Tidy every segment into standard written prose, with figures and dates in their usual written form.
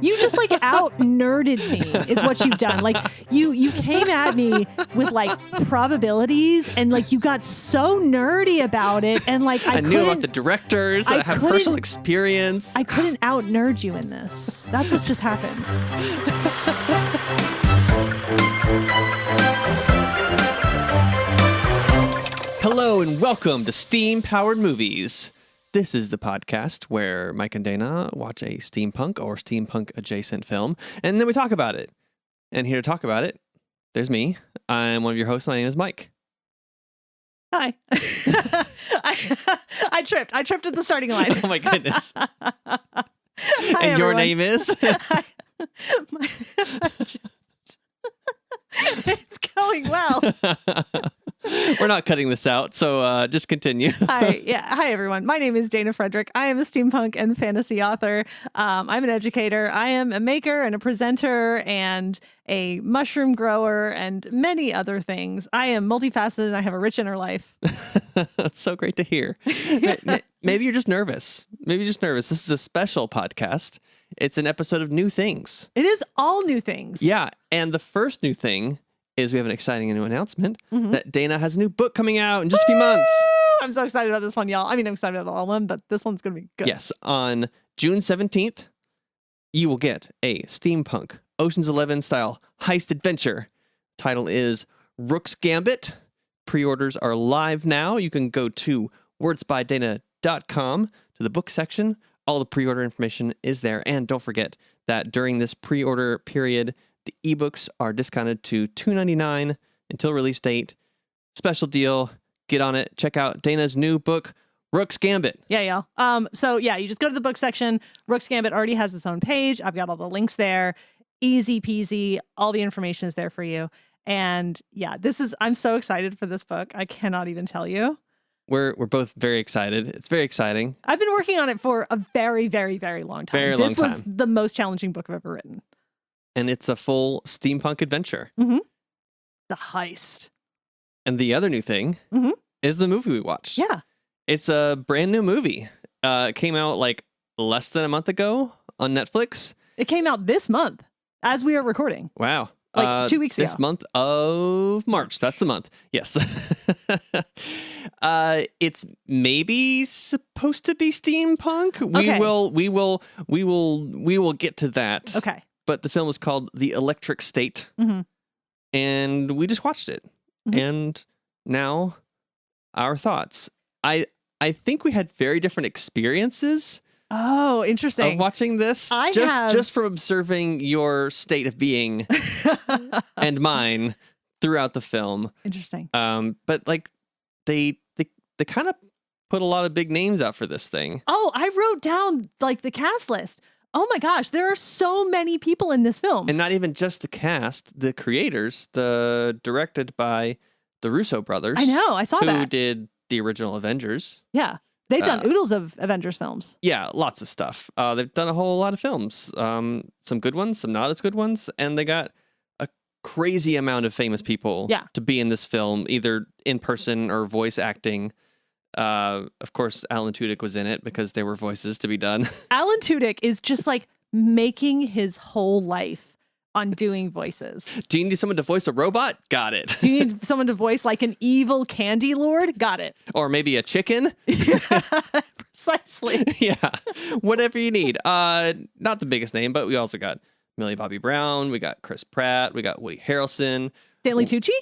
You just like out nerded me is what you've done. Like you came at me with like probabilities and like you got so nerdy about it and like I knew about the directors. I have personal experience. I couldn't out nerd you in this. That's what's just happened. Hello and welcome to Steam Powered Movies. This is the podcast where Mike and Dana watch a steampunk or steampunk adjacent film, and then we talk about it. And here to talk about it, there's me. I'm one of your hosts. My name is Mike. Hi. I tripped. I tripped at the starting line. Oh my goodness. Hi, and everyone. your name is? It's going well. We're not cutting this out, so just continue. Hi, everyone. My name is Dana Fraedrich. I am a steampunk and fantasy author. I'm an educator. I am a maker and a presenter and a mushroom grower and many other things. I am multifaceted and I have a rich inner life. That's so great to hear. Maybe you're just nervous. This is a special podcast. It's an episode of new things. It is all new things. Yeah, and the first new thing is we have an exciting new announcement that Dana has a new book coming out in just a few months. I'm so excited about this one, y'all. I mean, I'm excited about all of them, but this one's going to be good. Yes, on June 17th, you will get a steampunk Ocean's 11 style heist adventure. Title is Rook's Gambit. Pre-orders are live now. You can go to wordsbydana.com to the book section. All the pre-order information is there. And don't forget that during this pre-order period, the ebooks are discounted to $2.99 until release date. Special deal. Get on it. Check out Dana's new book, Rook's Gambit. Yeah, y'all. So yeah, you just go to the book section. Rook's Gambit already has its own page. I've got all the links there. Easy peasy. All the information is there for you. And yeah, I'm so excited for this book. I cannot even tell you. We're both very excited. It's very exciting. I've been working on it for a very, very, very long time. This was the most challenging book I've ever written. And it's a full steampunk adventure. Mm-hmm. The heist. And the other new thing is the movie we watched. Yeah. It's a brand new movie. It came out like less than a month ago on Netflix. It came out this month as we are recording. Wow. Like 2 weeks ago. This month of March. That's the month. Yes. It's maybe supposed to be steampunk. Okay. We will get to that. Okay. But the film is called The Electric State. Mm-hmm. And we just watched it. Mm-hmm. And now our thoughts. I think we had very different experiences. Oh, interesting. Of watching this, just from observing your state of being and mine throughout the film. Interesting. But like they kind of put a lot of big names out for this thing. Oh, I wrote down like the cast list. Oh my gosh, there are so many people in this film. And not even just the cast, the creators, directed by the Russo brothers. I know, I saw that. Who did the original Avengers. Yeah. They've done oodles of Avengers films. Yeah, lots of stuff. They've done a whole lot of films. Some good ones, some not as good ones. And they got a crazy amount of famous people to be in this film, either in person or voice acting. Of course, Alan Tudyk was in it because there were voices to be done. Alan Tudyk is just like making his whole life on doing voices. Do you need someone to voice a robot? Got it. Do you need someone to voice like an evil candy lord? Got it. Or maybe a chicken? Precisely. Yeah. Whatever you need. Not the biggest name, but we also got Millie Bobby Brown. We got Chris Pratt. We got Woody Harrelson. Stanley Tucci.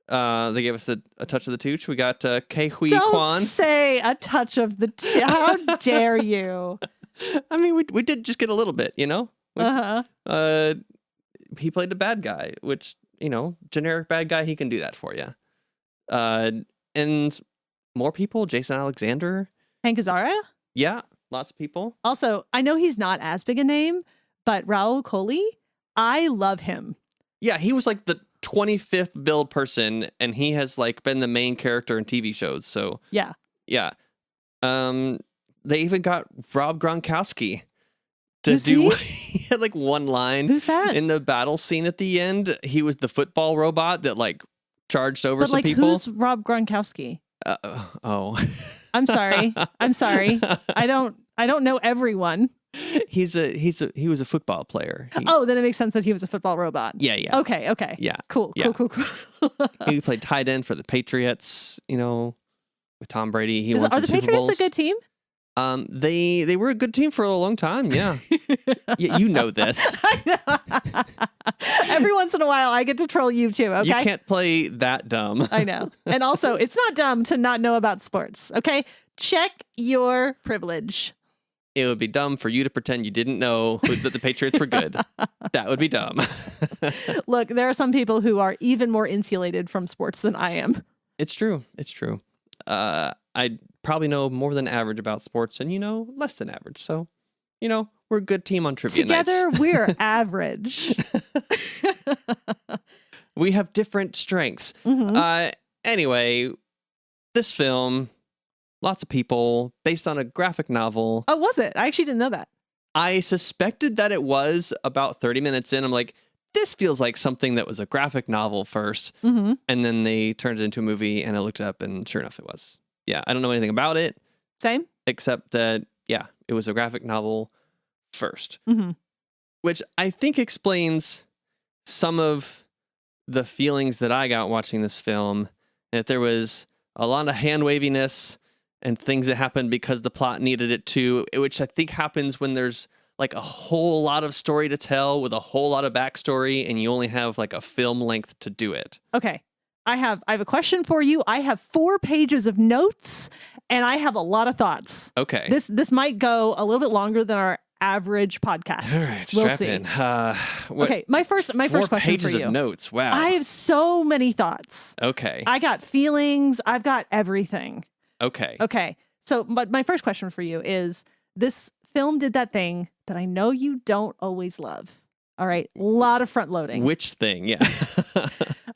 They gave us a touch of the Tooch. We got Ke Huy Quan. Don't say a touch of the How dare you? I mean, we did just get a little bit, you know? He played the bad guy, which, you know, generic bad guy, he can do that for you. And more people, Jason Alexander. Hank Azaria? Yeah, lots of people. Also, I know he's not as big a name, but Raul Coley, I love him. Yeah, he was like the 25th billed person, and he has like been the main character in TV shows. So yeah. They even got Rob Gronkowski to Who's do. He had like one line. Who's that? In the battle scene at the end, he was the football robot that like charged over some people. Who's Rob Gronkowski? Oh. I'm sorry. I don't know everyone. He was a football player. Oh, then it makes sense that he was a football robot. Yeah. Okay. Yeah. Cool. He played tight end for the Patriots, with Tom Brady. He won Are some the Super Patriots Bowls. a good team? They were a good team for a long time, yeah. You know this. I know. Every once in a while, I get to troll you too, okay? You can't play that dumb. I know. And also, it's not dumb to not know about sports, okay? Check your privilege. It would be dumb for you to pretend you didn't know that the Patriots were good. That would be dumb. Look, there are some people who are even more insulated from sports than I am. It's true. I probably know more than average about sports and less than average. So, we're a good team on trivia nights. Together, we're average. We have different strengths. Mm-hmm. Anyway, this film, lots of people, based on a graphic novel. Oh, was it? I actually didn't know that. I suspected that it was about 30 minutes in. I'm like, this feels like something that was a graphic novel first. Mm-hmm. And then they turned it into a movie, and I looked it up, and sure enough, it was. Yeah, I don't know anything about it. Same. Except that, it was a graphic novel first. Mm-hmm. Which I think explains some of the feelings that I got watching this film. That there was a lot of hand-waviness and things that happened because the plot needed it to, which I think happens when there's like a whole lot of story to tell with a whole lot of backstory, and you only have like a film length to do it. Okay. I have a question for you. I have 4 pages of notes, and I have a lot of thoughts. Okay. This might go a little bit longer than our average podcast. All right, we'll strap see. in. Okay, my first 4 question pages for you. of notes. Wow. I have so many thoughts. Okay. I got feelings. I've got everything. Okay. Okay. So, but my first question for you is: this film did that thing that I know you don't always love. All right, a lot of front loading. Which thing? Yeah.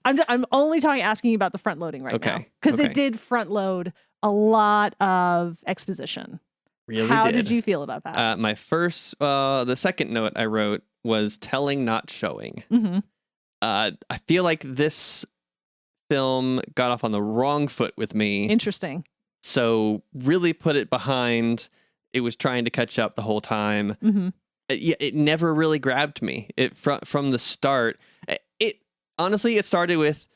I'm only asking you about the front loading right now because it did front load a lot of exposition. Really How did you feel about that? My first, the second note I wrote was telling, not showing. Mm-hmm. I feel like this film got off on the wrong foot with me. Interesting. So really put it behind. It was trying to catch up the whole time. Mm-hmm. It never really grabbed me. It from the start. It honestly, it started with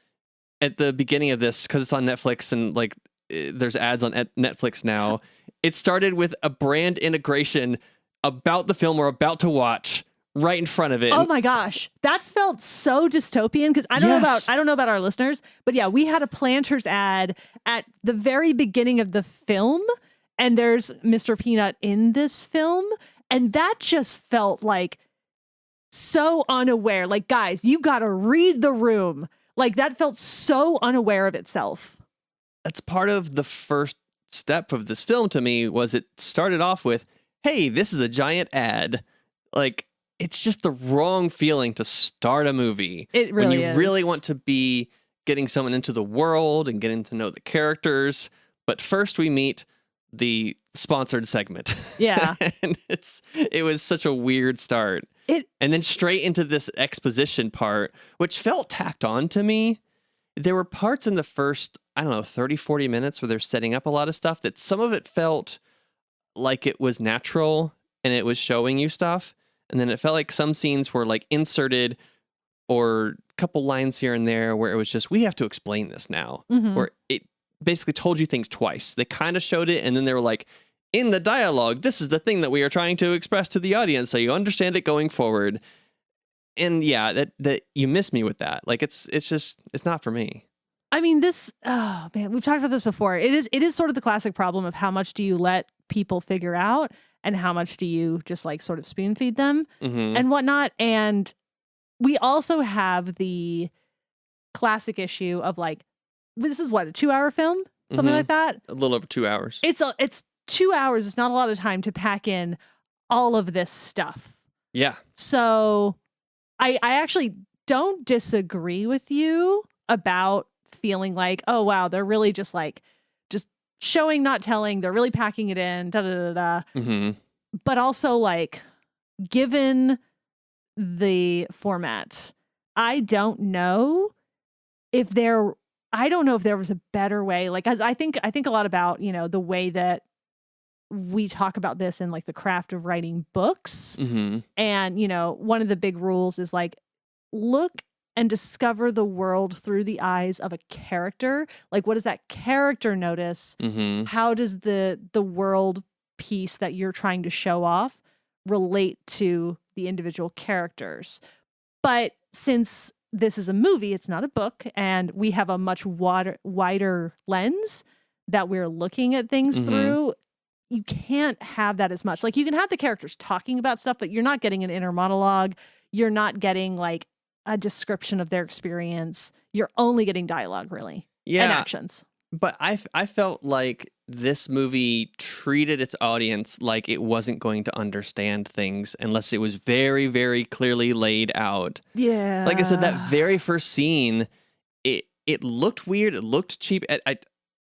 at the beginning of this because it's on Netflix and like there's ads on Netflix now. It started with a brand integration about the film we're about to watch right in front of it. Oh my gosh, that felt so dystopian because I don't know about our listeners, but yeah, we had a Planters ad at the very beginning of the film, and there's Mr. Peanut in this film. And that just felt like so unaware. Like, guys, you got to read the room. Like, that felt so unaware of itself. That's part of the first step of this film to me was it started off with, hey, this is a giant ad. Like, it's just the wrong feeling to start a movie. It really is. When you really want to be getting someone into the world and getting to know the characters. But first we meet the sponsored segment. Yeah. And it was such a weird start. And then straight into this exposition part, which felt tacked on to me. There were parts in the first, 30, 40 minutes where they're setting up a lot of stuff that some of it felt like it was natural and it was showing you stuff. And then it felt like some scenes were like inserted or a couple lines here and there where it was just, we have to explain this now. Mm-hmm. Where it basically told you things twice. They kind of showed it and then they were like, in the dialogue, this is the thing that we are trying to express to the audience so you understand it going forward. And yeah, that you miss me with that. Like it's not for me. I mean, oh man, we've talked about this before. It is sort of the classic problem of how much do you let people figure out and how much do you just like sort of spoon feed them and whatnot. And we also have the classic issue of like, this is what, a 2-hour film? Something like that? A little over 2 hours. It's 2 hours. It's not a lot of time to pack in all of this stuff. Yeah. So I actually don't disagree with you about feeling like, oh, wow, they're really just showing, not telling. They're really packing it in, da-da-da-da. Mm-hmm. But also, like, given the format, I don't know if there was a better way. Like, as I think a lot about, the way that we talk about this in like the craft of writing books. Mm-hmm. And, you know, one of the big rules is like, look and discover the world through the eyes of a character. Like, what does that character notice? Mm-hmm. How does the world piece that you're trying to show off relate to the individual characters? But since this is a movie, it's not a book, and we have a much wider lens that we're looking at things through, you can't have that as much. Like, you can have the characters talking about stuff, but you're not getting an inner monologue. You're not getting like a description of their experience. You're only getting dialogue, really. Yeah. And actions. But I felt like this movie treated its audience like it wasn't going to understand things unless it was very, very clearly laid out. Yeah. Like I said, that very first scene, it looked weird. It looked cheap.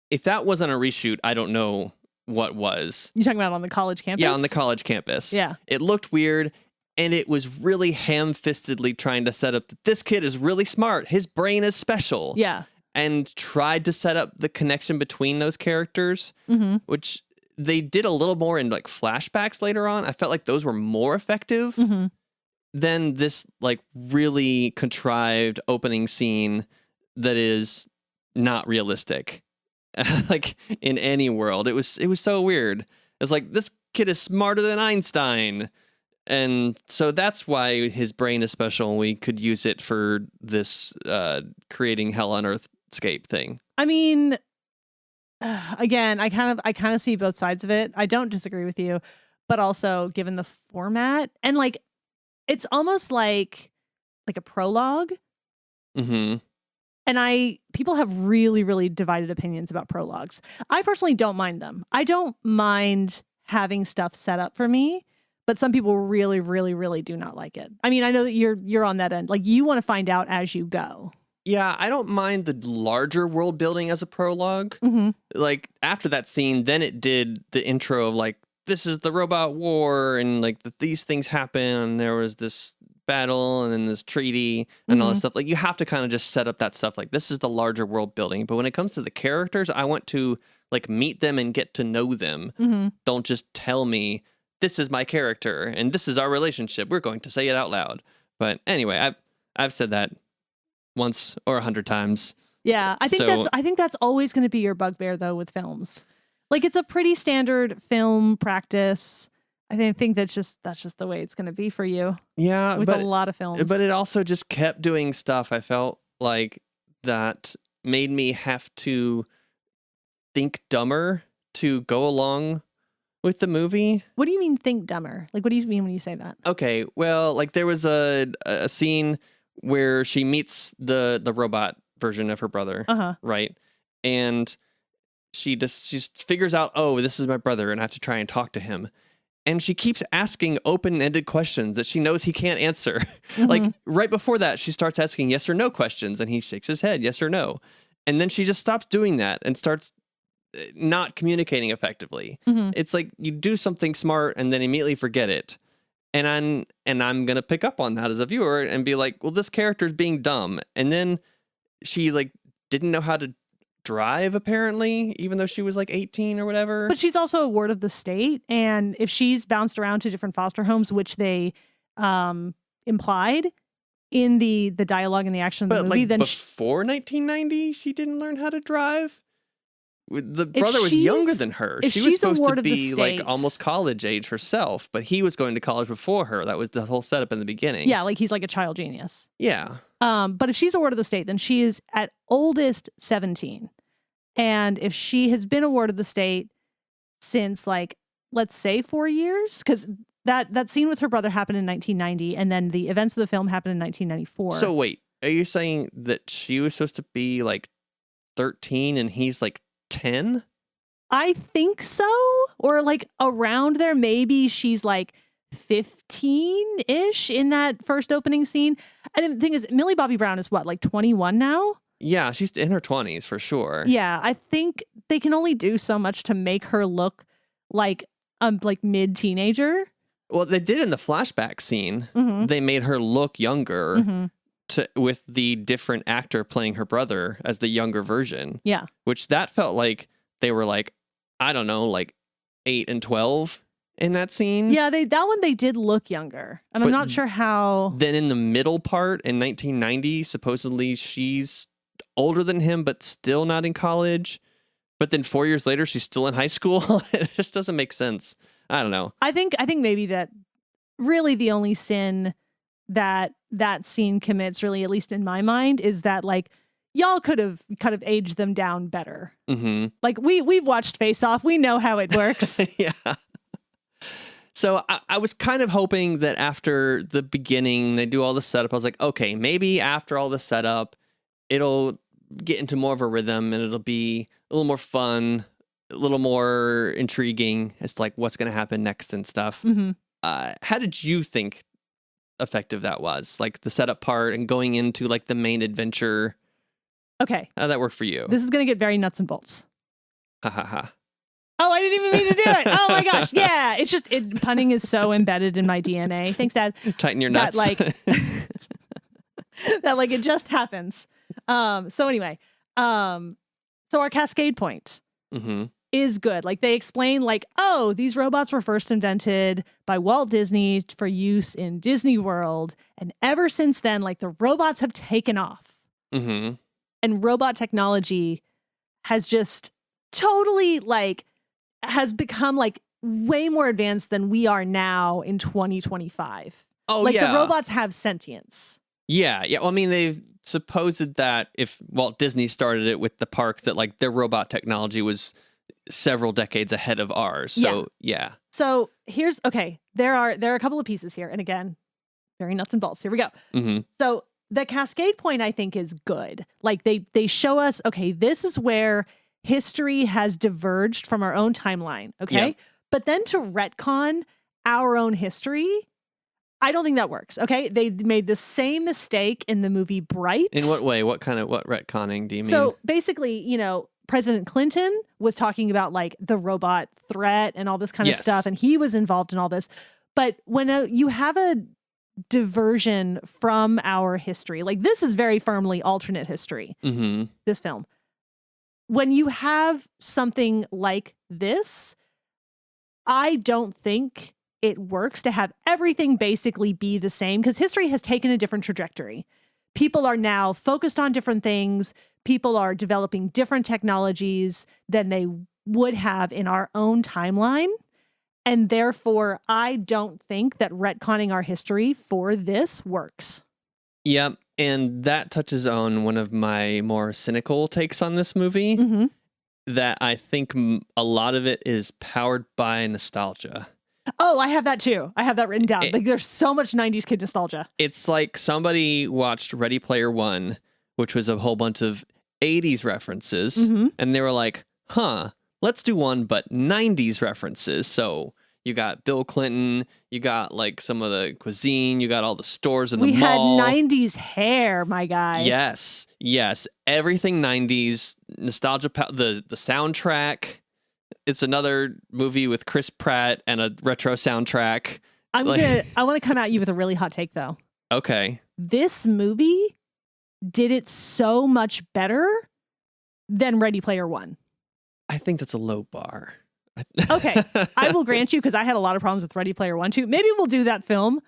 If that wasn't a reshoot, I don't know what was. You talking about on the college campus? Yeah, on the college campus. Yeah. It looked weird, and it was really ham-fistedly trying to set up that this kid is really smart. His brain is special. Yeah. And tried to set up the connection between those characters, which they did a little more in like flashbacks later on. I felt like those were more effective than this like really contrived opening scene that is not realistic. Like in any world. It was so weird. It's like, this kid is smarter than Einstein. And so that's why his brain is special, and we could use it for this creating hell on earth scape thing. I mean, again, I kind of see both sides of it. I don't disagree with you, but also given the format, and like, it's almost like a prologue. Mm-hmm. And people have really, really divided opinions about prologues. I personally don't mind them. I don't mind having stuff set up for me, but some people really, really, really do not like it. I mean, I know that you're on that end. Like, you want to find out as you go. Yeah, I don't mind the larger world building as a prologue. Like, after that scene, then it did the intro of like, this is the robot war, and like these things happen, and there was this battle, and then this treaty, and all this stuff. Like, you have to kind of just set up that stuff. Like, this is the larger world building. But when it comes to the characters, I want to like meet them and get to know them. Don't just tell me, this is my character and this is our relationship. We're going to say it out loud. But anyway, I've said that once or 100 times. Yeah, I think that's always going to be your bugbear though with films. Like, it's a pretty standard film practice. I think that's just the way it's going to be for you. Yeah, with a lot of films. But it also just kept doing stuff, I felt like, that made me have to think dumber to go along with the movie. What do you mean think dumber? Like, what do you mean when you say that? Okay, well, like, there was a scene where she meets the robot version of her brother, right? And she just figures out, oh, this is my brother, and I have to try and talk to him. And she keeps asking open-ended questions that she knows he can't answer. Like, right before that, she starts asking yes or no questions, and he shakes his head, yes or no. And then she just stops doing that and starts not communicating effectively. It's like, you do something smart and then immediately forget it. And I'm going to pick up on that as a viewer and be like, well, this character's being dumb. And then she like didn't know how to drive, apparently, even though she was like 18 or whatever. But she's also a ward of the state, and if she's bounced around to different foster homes, which they implied in the dialogue and the action of the movie, like, then before 1990 she didn't learn how to drive. The brother was younger than her. She was supposed to be like almost college age herself, but he was going to college before her. That was the whole setup in the beginning. Yeah, like he's like a child genius. Yeah. But if she's a ward of the state, then she is at oldest 17. And if she has been a ward of the state since, like, let's say 4 years, because that scene with her brother happened in 1990, and then the events of the film happened in 1994. So wait, are you saying that she was supposed to be like 13 and he's like 10? I think so. Or like around there. Maybe she's like 15-ish in that first opening scene. And the thing is, Millie Bobby Brown is what, like 21 now? Yeah, she's in her 20s for sure. Yeah, I think they can only do so much to make her look like mid-teenager. Well, they did in the flashback scene. They made her look younger with the different actor playing her brother as the younger version. Yeah. Which that felt like they were like, I don't know, like 8 and 12 in that scene. Yeah, that one they did look younger. And I'm But not sure how. Then in the middle part in 1990, supposedly she's older than him, but still not in college. But then 4 years later, she's still in high school. It just doesn't make sense. I don't know. I think maybe that really the only sin that scene commits, really, at least in my mind, is that like y'all could have kind of aged them down better. Mm-hmm. Like we've watched Face Off. We know how it works. Yeah. So I was kind of hoping that after the beginning, they do all the setup. I was like, okay, maybe after all the setup, it'll get into more of a rhythm and it'll be a little more fun, a little more intriguing as to like what's going to happen next and stuff. Mm-hmm. How did you think effective that was? Like the setup part and going into like the main adventure. Okay. How did that work for you? This is going to get very nuts and bolts. Ha ha ha. Oh, I didn't even mean to do it. Oh my gosh. Yeah. It's just, punning is so embedded in my DNA. Thanks, Dad. Tighten your nuts. That like it just happens. So anyway, so our cascade point Mm-hmm. is good. Like they explain like, oh, these robots were first invented by Walt Disney for use in Disney World. And ever since then, like the robots have taken off. Mm-hmm. And robot technology has just totally like has become like way more advanced than we are now in 2025. Oh, like yeah. the robots have sentience. Yeah. Well, I mean, they've supposed that if Walt Disney started it with the parks, that like their robot technology was several decades ahead of ours. So, yeah. So here's, okay, there are a couple of pieces here. And again, very nuts and bolts. Here we go. Mm-hmm. So the cascade point, I think, is good. Like they show us, okay, this is where history has diverged from our own timeline. Okay. Yeah. But then to retcon our own history, I don't think that works. Okay. They made the same mistake in the movie Bright. In what way? What retconning do you mean? So basically, President Clinton was talking about like the robot threat and all this kind of stuff. And he was involved in all this. But when you have a diversion from our history, like this is very firmly alternate history, mm-hmm. this film. When you have something like this, I don't think it works to have everything basically be the same because history has taken a different trajectory. People are now focused on different things. People are developing different technologies than they would have in our own timeline. And therefore, I don't think that retconning our history for this works. Yep. And that touches on one of my more cynical takes on this movie, Mm-hmm. that I think a lot of it is powered by nostalgia. Oh, I have that too. I have that written down. Like there's so much 90s kid nostalgia. It's like somebody watched Ready Player One, which was a whole bunch of 80s references, Mm-hmm. and they were like, let's do one but 90s references. So you got Bill Clinton, you got like some of the cuisine, you got all the stores in the mall. We had 90s hair, my guy. Yes. Everything 90s, nostalgia, the soundtrack. It's another movie with Chris Pratt and a retro soundtrack. I want to come at you with a really hot take though. Okay. This movie did it so much better than Ready Player One. I think that's a low bar. Okay, I will grant you because I had a lot of problems with Ready Player One too. Maybe we'll do that film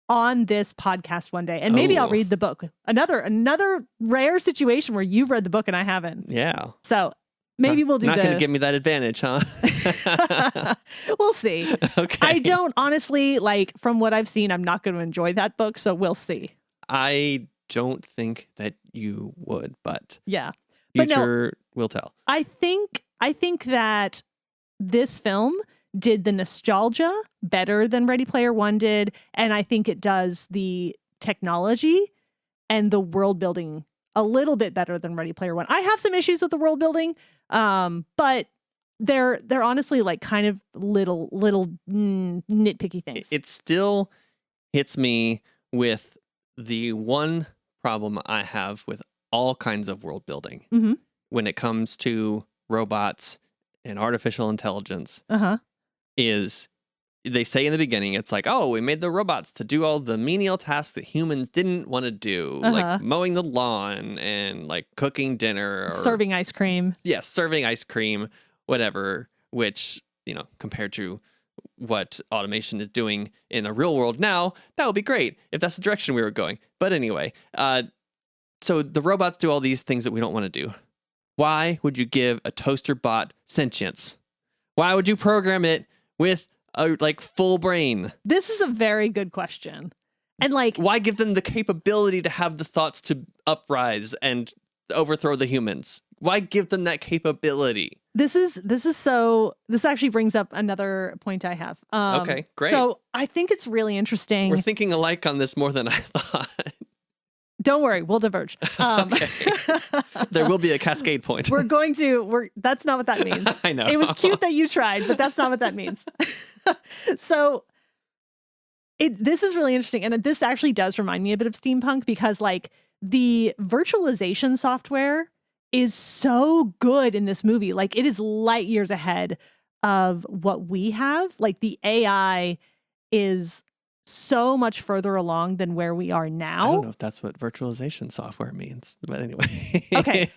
on this podcast one day, and maybe I'll read the book. Another rare situation where you've read the book and I haven't. Yeah. So maybe we'll do. Not going to give me that advantage, huh? We'll see. Okay. I don't honestly like from what I've seen. I'm not going to enjoy that book, so we'll see. I don't think that you would, but yeah, future will tell. I think that this film did the nostalgia better than Ready Player One did, and I think it does the technology and the world building a little bit better than Ready Player One. I have some issues with the world building, but they're honestly like kind of little nitpicky things. It still hits me with the one problem I have with all kinds of world building Mm-hmm. when it comes to robots and artificial intelligence. Is they say in the beginning, it's like, oh, we made the robots to do all the menial tasks that humans didn't want to do, like mowing the lawn and like cooking dinner or serving ice cream. Yes, serving ice cream, whatever, which, compared to what automation is doing in a real world now, that would be great if that's the direction we were going. But anyway, so the robots do all these things that we don't want to do. Why would you give a toaster bot sentience? Why would you program it with a full brain? This is a very good question. And why give them the capability to have the thoughts to uprise and overthrow the humans? Why give them that capability? This actually brings up another point I have. Okay, great. So I think it's really interesting. We're thinking alike on this more than I thought. Don't worry, we'll diverge. Okay. There will be a cascade point. That's not what that means. I know. It was cute that you tried, but that's not what that means. So this is really interesting. And this actually does remind me a bit of steampunk because the virtualization software is so good in this movie. It is light years ahead of what we have. The AI is so much further along than where we are now. I don't know if that's what virtualization software means, but anyway. Okay.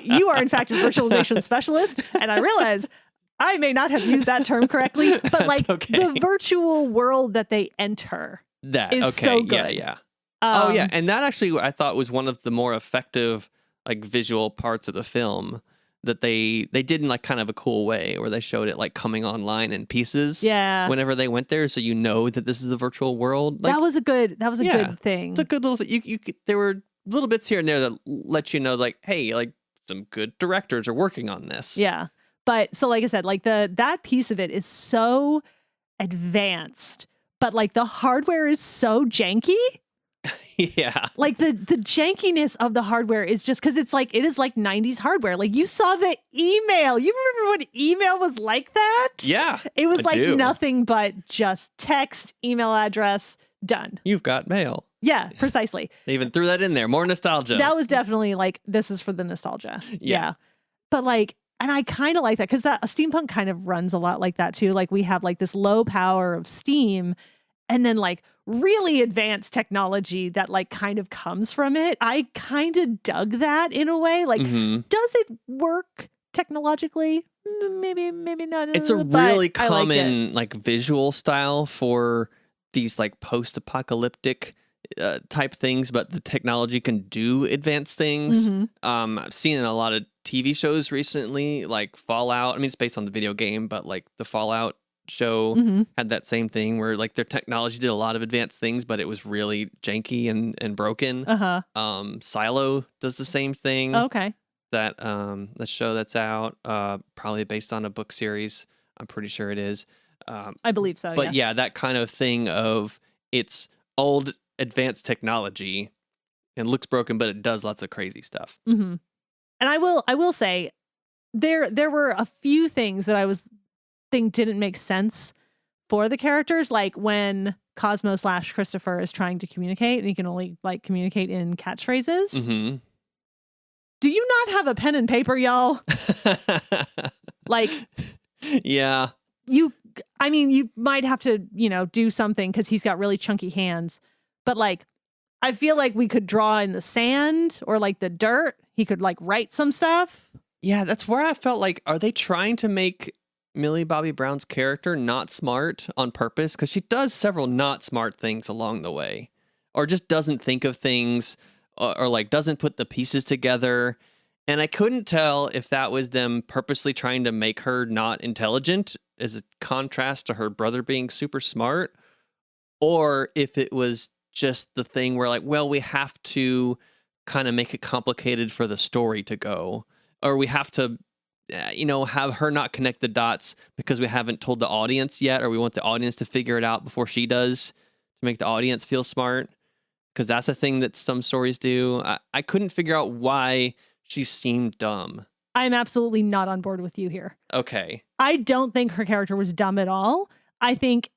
You are in fact a virtualization specialist, and I realize I may not have used that term correctly, but okay. The virtual world that they enter is so good. Yeah. Yeah. And that actually I thought was one of the more effective visual parts of the film that they did in kind of a cool way where they showed it coming online in pieces whenever they went there, so that this is a virtual world. That was a good thing. It's a good little thing. You there were little bits here and there that let you know hey, some good directors are working on this. Yeah. But so like I said, that piece of it is so advanced, but the hardware is so janky. Yeah. The jankiness of the hardware is just because it is 90s hardware. You saw the email. You remember when email was like that? Yeah. It was nothing but just text, email address, done. You've got mail. Yeah, precisely. They even threw that in there. More nostalgia. That was definitely this is for the nostalgia. Yeah. But and I kind of like that because a steampunk kind of runs a lot like that too. We have this low power of steam and then really advanced technology that kind of comes from it. I kind of dug that in a way. Does it work technologically? Maybe not. It's a really common visual style for these post-apocalyptic type things, but the technology can do advanced things. Mm-hmm. I've seen in a lot of TV shows recently, Fallout. I mean, it's based on the video game, but the Fallout show had that same thing where their technology did a lot of advanced things, but it was really janky and broken. Silo does the same thing. Okay. That show that's out, probably based on a book series. I'm pretty sure it is. I believe so. But yes. yeah, that kind of thing of it's old advanced technology and looks broken, but it does lots of crazy stuff. Mm-hmm. And I will say there were a few things that I think didn't make sense for the characters, when Cosmo / Christopher is trying to communicate and he can only communicate in catchphrases. Mm-hmm. Do you not have a pen and paper, y'all? Yeah. You might have to, do something because he's got really chunky hands. But I feel we could draw in the sand or the dirt. He could write some stuff. Yeah, that's where I felt are they trying to make Millie Bobby Brown's character not smart on purpose? Because she does several not smart things along the way, or just doesn't think of things, or doesn't put the pieces together. And I couldn't tell if that was them purposely trying to make her not intelligent as a contrast to her brother being super smart, or if it was just the thing where we have to kind of make it complicated for the story to go, or we have to have her not connect the dots because we haven't told the audience yet, or we want the audience to figure it out before she does to make the audience feel smart, because that's a thing that some stories do. I couldn't figure out why she seemed dumb. I'm absolutely not on board with you here. Okay. I don't think her character was dumb at all. I think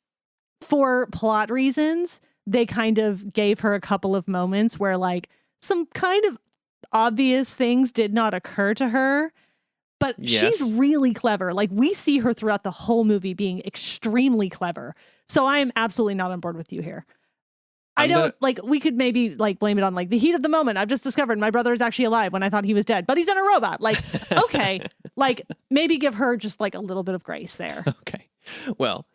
for plot reasons, they kind of gave her a couple of moments where some kind of obvious things did not occur to her. But she's really clever. We see her throughout the whole movie being extremely clever. So I am absolutely not on board with you here. I don't like, we could maybe like blame it on like the heat of the moment. I've just discovered my brother is actually alive when I thought he was dead, but he's in a robot. Like, okay, like maybe give her just like a little bit of grace there. Okay. Well,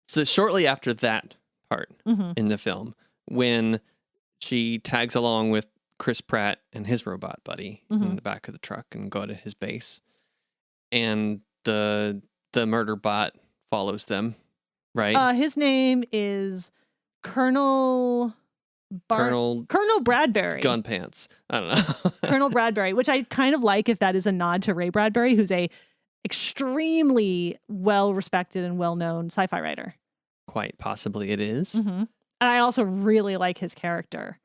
so shortly after that part in the film, when she tags along with Chris Pratt and his robot buddy in the back of the truck and go to his base, and the murder bot follows them, right? His name is Colonel Bradbury. Gun Pants. I don't know. Colonel Bradbury, which I kind of like if that is a nod to Ray Bradbury, who's a extremely well-respected and well-known sci-fi writer. Quite possibly it is. And I also really like his character.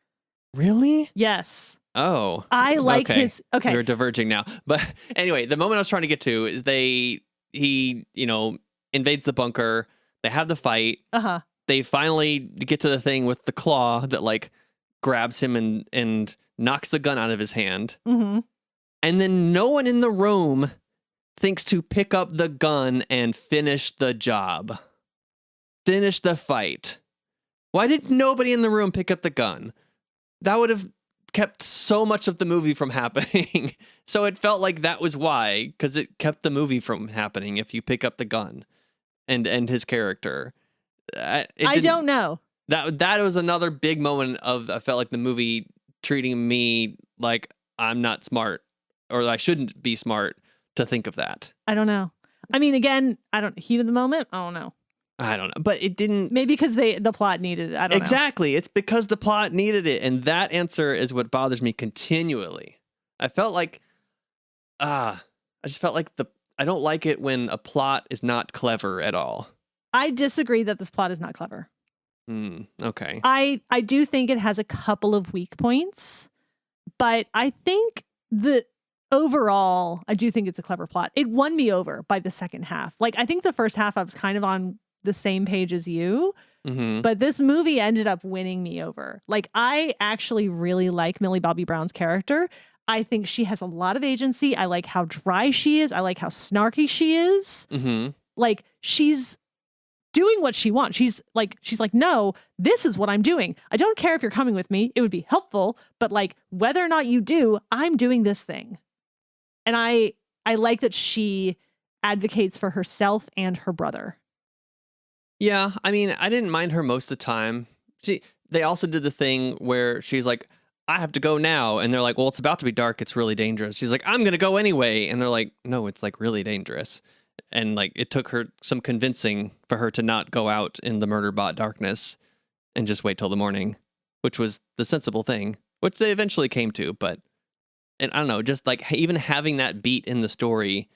Really? Yes. Oh. I like his... Okay. We're diverging now. But anyway, the moment I was trying to get to is he invades the bunker. They have the fight. They finally get to the thing with the claw that like grabs him and knocks the gun out of his hand. And then no one in the room thinks to pick up the gun and finish the job. Finish the fight. Why did nobody in the room pick up the gun? That would have kept so much of the movie from happening. So it felt like that was why, because it kept the movie from happening if you pick up the gun and his character. I don't know. That was another big moment I felt like the movie treating me like I'm not smart, or I shouldn't be smart to think of that. I don't know. I mean, again, heat of the moment. I don't know. But it didn't. Maybe because the plot needed it. I don't know. Exactly. It's because the plot needed it. And that answer is what bothers me continually. I felt like, I just felt like I don't like it when a plot is not clever at all. I disagree that this plot is not clever. Okay. I do think it has a couple of weak points, but I think that overall, I do think it's a clever plot. It won me over by the second half. Like, I think the first half I was kind of on the same page as you, but this movie ended up winning me over. Like, I actually really like Millie Bobby Brown's character. I think she has a lot of agency. I like how dry she is. I like how snarky she is. Like, she's doing what she wants. She's like, no, this is what I'm doing. I don't care if you're coming with me. It would be helpful, but like, whether or not you do, I'm doing this thing. And I like that she advocates for herself and her brother. Yeah, I mean, I didn't mind her most of the time. They also did the thing where she's like, I have to go now. And they're like, well, it's about to be dark. It's really dangerous. She's like, I'm going to go anyway. And they're like, no, it's like really dangerous. And like, it took her some convincing for her to not go out in the murder bot darkness and just wait till the morning, which was the sensible thing, which they eventually came to. But, and I don't know, just like even having that beat in the story,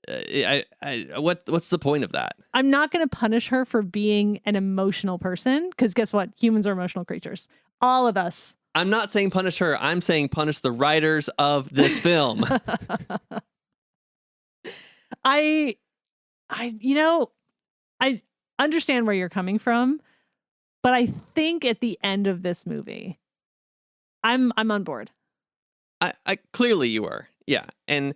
what's the point of that? I'm not going to punish her for being an emotional person, because guess what? Humans are emotional creatures. All of us. I'm not saying punish her. I'm saying punish the writers of this film. I understand where you're coming from, but I think at the end of this movie, I'm on board. I clearly you were. Yeah. And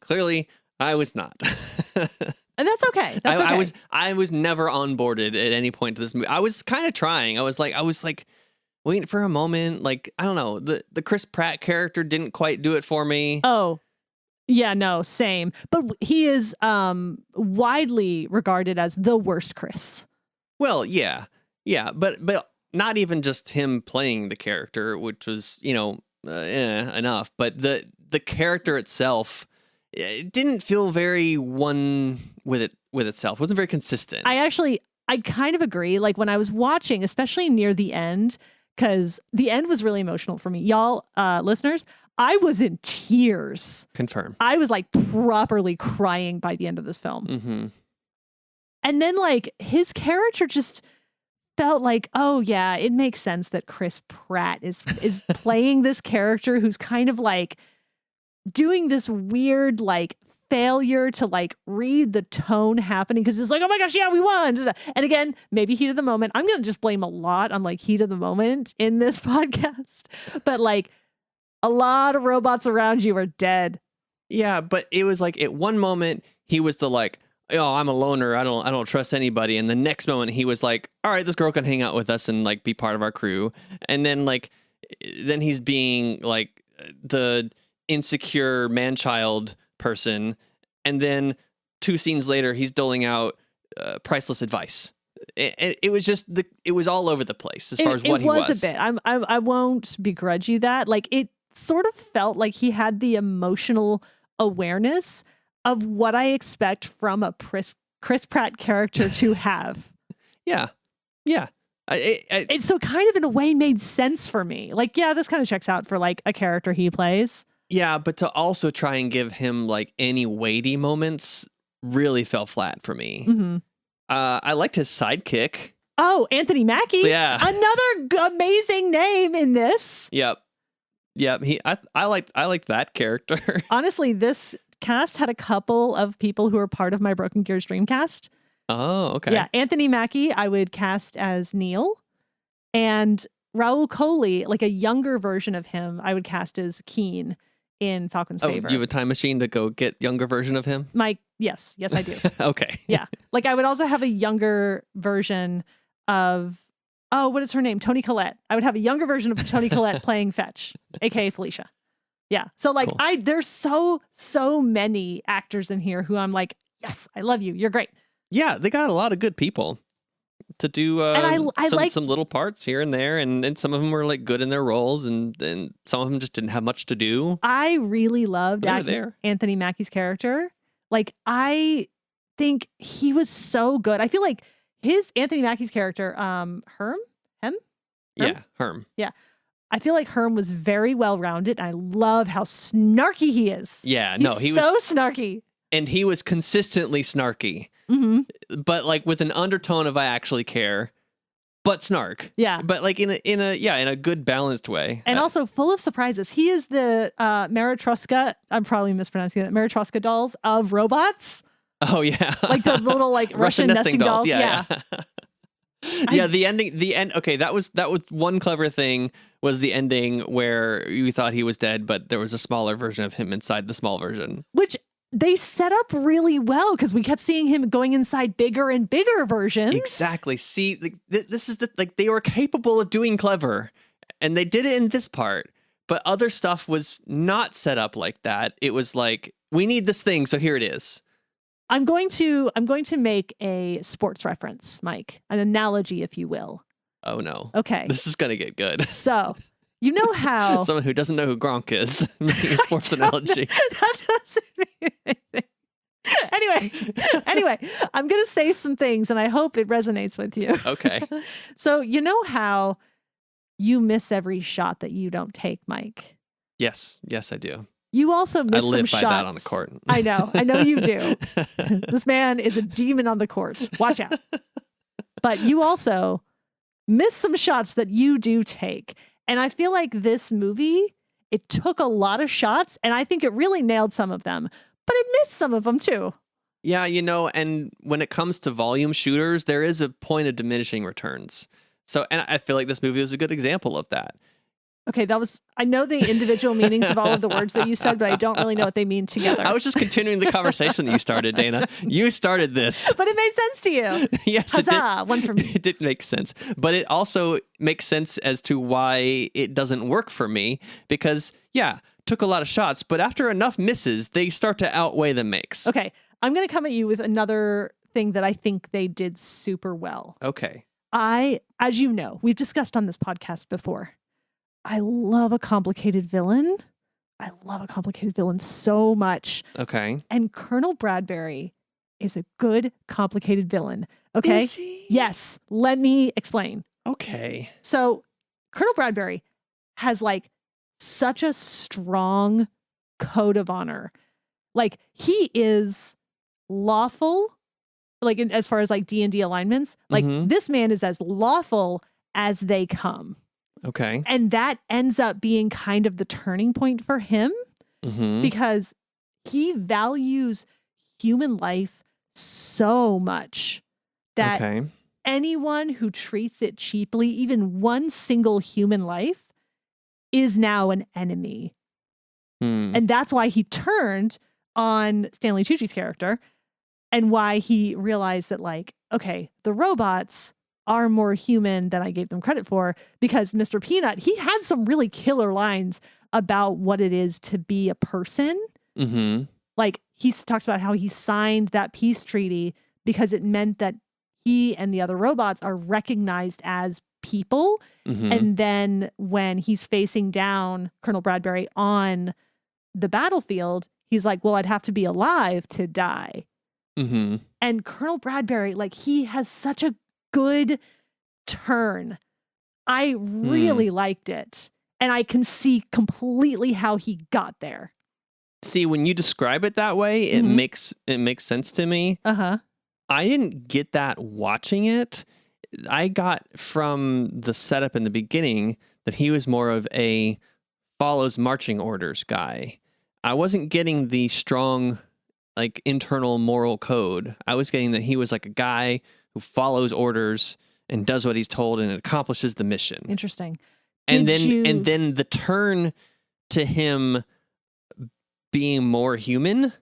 clearly I was not. And that's okay. That's okay. I was never onboarded at any point to this movie. I was kind of trying. I was like waiting for a moment. Like, I don't know. The Chris Pratt character didn't quite do it for me. Oh, yeah, no, same. But he is widely regarded as the worst Chris. Well, yeah. Yeah, but not even just him playing the character, which was, enough, but the character itself, it didn't feel very one with itself. It wasn't very consistent. I kind of agree. Like, when I was watching, especially near the end, because the end was really emotional for me. Y'all, listeners, I was in tears. Confirm. I was like properly crying by the end of this film. Mm-hmm. And then like his character just felt like, oh yeah, it makes sense that Chris Pratt is playing this character who's kind of like doing this weird like failure to like read the tone happening, because it's like, oh my gosh, yeah, we won. And again, maybe heat of the moment. I'm going to just blame a lot on like heat of the moment in this podcast. But like, a lot of robots around you are dead. Yeah, but it was like at one moment he was the like, oh, I'm a loner. I don't trust anybody. And the next moment he was like, all right, this girl can hang out with us and like be part of our crew. And then like, then he's being like the insecure man-child person. And then 2 scenes later, he's doling out priceless advice. It was just it was all over the place as far as what he was. It was a bit. I won't begrudge you that. Like, it sort of felt like he had the emotional awareness of what I expect from a Chris Pratt character to have. Yeah. It so kind of in a way made sense for me. Like, yeah, this kind of checks out for like a character he plays. Yeah, but to also try and give him like any weighty moments really fell flat for me. Mm-hmm. I liked his sidekick. Oh, Anthony Mackie. Yeah. Another amazing name in this. Yep. I like that character. Honestly, this cast had a couple of people who are part of my Broken Gears Dreamcast. Oh, okay. Yeah, Anthony Mackie, I would cast as Neil. And Raul Coley, like a younger version of him, I would cast as Keen in Falcon's Favor. You have a time machine to go get younger version of him? Yes, I do. Okay. Yeah. Like I would also have a younger version of, what is her name? Toni Collette. I would have a younger version of Toni Collette playing Fetch, aka Felicia. Yeah. So like cool. There's so many actors in here who I'm like, yes, I love you. You're great. Yeah, they got a lot of good people to do and I like some little parts here and there, and some of them were like good in their roles, and some of them just didn't have much to do. I really loved Anthony Mackie's character. Like, I think he was so good. I feel like Anthony Mackie's character, Herm? Yeah, Herm. Yeah. I feel like Herm was very well rounded. I love how snarky he is. Yeah, he was so snarky. And he was consistently snarky. Mm-hmm. But like with an undertone of I actually care, but snark. Yeah. But like in a good balanced way. And also full of surprises. He is the Maritruska, I'm probably mispronouncing it, Maritruska dolls of robots. Oh yeah. Like the little like Russian nesting dolls. Yeah. Yeah, the end. Okay, that was one clever thing, was the ending where you thought he was dead, but there was a smaller version of him inside the small version. Which they set up really well, because we kept seeing him going inside bigger and bigger versions. Exactly. See, this is they were capable of doing clever, and they did it in this part, but other stuff was not set up like that. It was like, we need this thing, so here it is. I'm going to make a sports reference, Mike, an analogy, if you will. Oh no. Okay. This is going to get good. So, you know how someone who doesn't know who Gronk is making a sports analogy. That doesn't mean anything. Anyway, I'm going to say some things and I hope it resonates with you. Okay. So, you know how you miss every shot that you don't take, Mike? Yes, I do. You also miss some shots. I live by that on the court. I know you do. This man is a demon on the court. Watch out. But you also miss some shots that you do take. And I feel like this movie, it took a lot of shots, and I think it really nailed some of them, but it missed some of them too. Yeah, and when it comes to volume shooters, there is a point of diminishing returns. So, and I feel like this movie was a good example of that. Okay, I know the individual meanings of all of the words that you said, but I don't really know what they mean together. I was just continuing the conversation that you started, Dana. You started this. But it made sense to you. Yes, Huzzah, it did. One for me. It did make sense. But it also makes sense as to why it doesn't work for me, because, yeah, took a lot of shots, but after enough misses, they start to outweigh the makes. Okay, I'm going to come at you with another thing that I think they did super well. Okay. As you know, we've discussed on this podcast before, I love a complicated villain. I love a complicated villain so much. Okay. And Colonel Bradbury is a good complicated villain. Okay? Is he? Yes. Let me explain. Okay. So Colonel Bradbury has like such a strong code of honor. Like, he is lawful, like as far as like D&D alignments. Like, this man is as lawful as they come. Okay. And that ends up being kind of the turning point for him, because he values human life so much that anyone who treats it cheaply, even one single human life, is now an enemy. And that's why he turned on Stanley Tucci's character and why he realized that, like, okay, the robots are more human than I gave them credit for, because Mr. Peanut, he had some really killer lines about what it is to be a person. Mm-hmm. Like, he talks about how he signed that peace treaty because it meant that he and the other robots are recognized as people. Mm-hmm. And then when he's facing down Colonel Bradbury on the battlefield, he's like, well, I'd have to be alive to die. Mm-hmm. And Colonel Bradbury, like, he has such a good turn. I really liked it. And I can see completely how he got there. See, when you describe it that way, it makes sense to me. Uh-huh. I didn't get that watching it. I got from the setup in the beginning that he was more of a follows marching orders guy. I wasn't getting the strong, like, internal moral code. I was getting that he was like a guy who follows orders and does what he's told and accomplishes the mission. Interesting. And then the turn to him being more human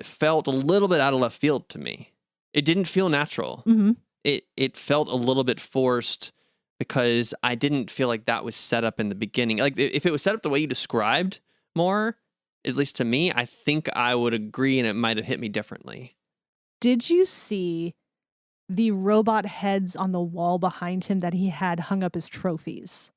felt a little bit out of left field to me. It didn't feel natural. Mm-hmm. It felt a little bit forced because I didn't feel like that was set up in the beginning. Like, if it was set up the way you described more, at least to me, I think I would agree and it might have hit me differently. Did you see the robot heads on the wall behind him that he had hung up as trophies?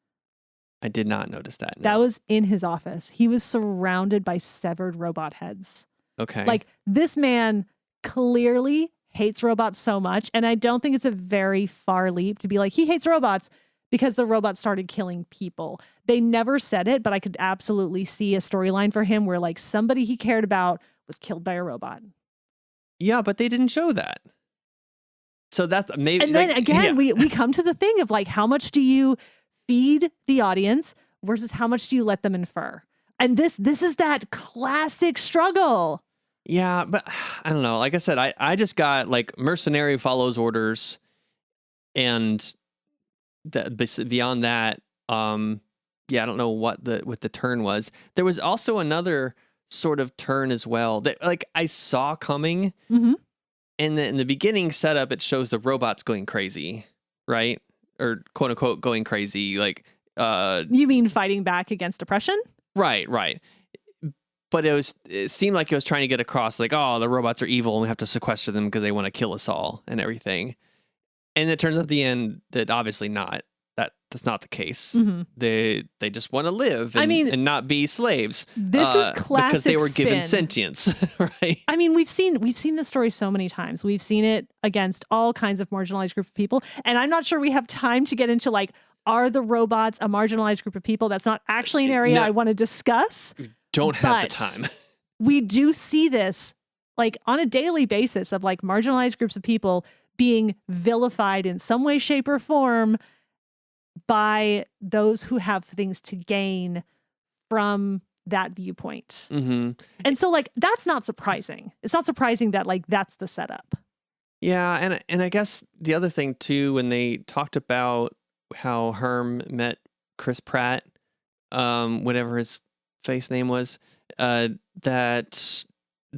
I did not notice that. No. That was in his office. He was surrounded by severed robot heads. Okay. Like, this man clearly hates robots so much. And I don't think it's a very far leap to be like, he hates robots because the robots started killing people. They never said it, but I could absolutely see a storyline for him where, like, somebody he cared about was killed by a robot. Yeah, but they didn't show that. So that's maybe. And then again, we come to the thing of, like, how much do you feed the audience versus how much do you let them infer? And this is that classic struggle. Yeah, but I don't know. Like I said, I just got, like, mercenary follows orders, and beyond that, yeah, I don't know what the turn was. There was also another sort of turn as well that, like, I saw coming. Mm-hmm. And in the beginning setup, it shows the robots going crazy, right? Or quote unquote going crazy, like. You mean fighting back against oppression? Right. But it seemed like it was trying to get across, like, oh, the robots are evil and we have to sequester them because they want to kill us all and everything. And it turns out at the end that obviously not. That's not the case. Mm-hmm. They just want to live and not be slaves. This is classic because they were spin. given sentience, right? I mean, we've seen this story so many times. We've seen it against all kinds of marginalized group of people. And I'm not sure we have time to get into, like, are the robots a marginalized group of people? That's not actually an area I want to discuss. Don't have the time. We do see this, like, on a daily basis of, like, marginalized groups of people being vilified in some way, shape, or form by those who have things to gain from that viewpoint. Mm-hmm. And so, like, that's not surprising. It's not surprising that, like, that's the setup. Yeah, and I guess the other thing too, when they talked about how Herm met Chris Pratt, whatever his face name was, that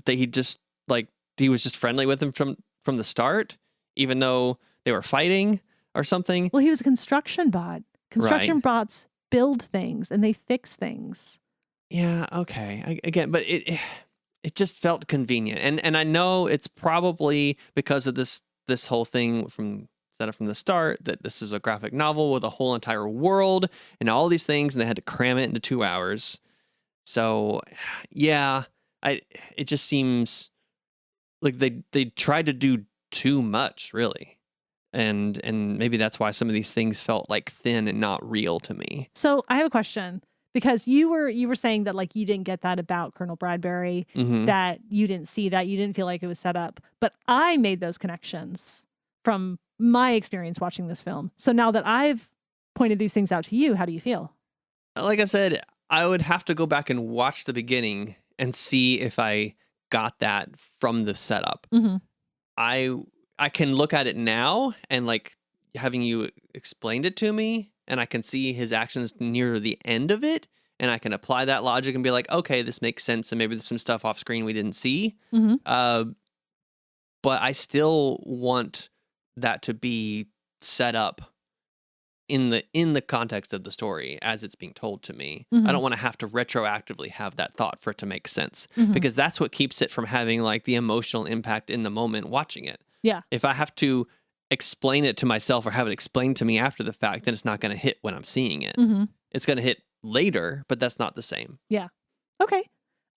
he just, like, he was just friendly with him from the start, even though they were fighting or something. Well, he was a construction bot. Construction bots build things and they fix things. Yeah, okay. But it just felt convenient. And I know it's probably because of this whole thing set up from the start, that this is a graphic novel with a whole entire world and all these things, and they had to cram it into 2 hours. So, yeah, it just seems like they tried to do too much, really. And maybe that's why some of these things felt, like, thin and not real to me. So I have a question, because you were saying that, like, you didn't get that about Colonel Bradbury, Mm-hmm. that you didn't see that, you didn't feel like it was set up. But I made those connections from my experience watching this film. So now that I've pointed these things out to you, how do you feel? Like I said, I would have to go back and watch the beginning and see if I got that from the setup. Mm-hmm. I can look at it now and, like, having you explained it to me, and I can see his actions near the end of it, and I can apply that logic and be like, okay, this makes sense, and maybe there's some stuff off screen we didn't see. Mm-hmm. but I still want that to be set up in the context of the story as it's being told to me. Mhm. I don't want to have to retroactively have that thought for it to make sense, Mhm. because that's what keeps it from having like the emotional impact in the moment watching it. Yeah. If I have to explain it to myself or have it explained to me after the fact, then it's not going to hit when I'm seeing it. Mhm. It's going to hit later, but that's not the same. Yeah. Okay.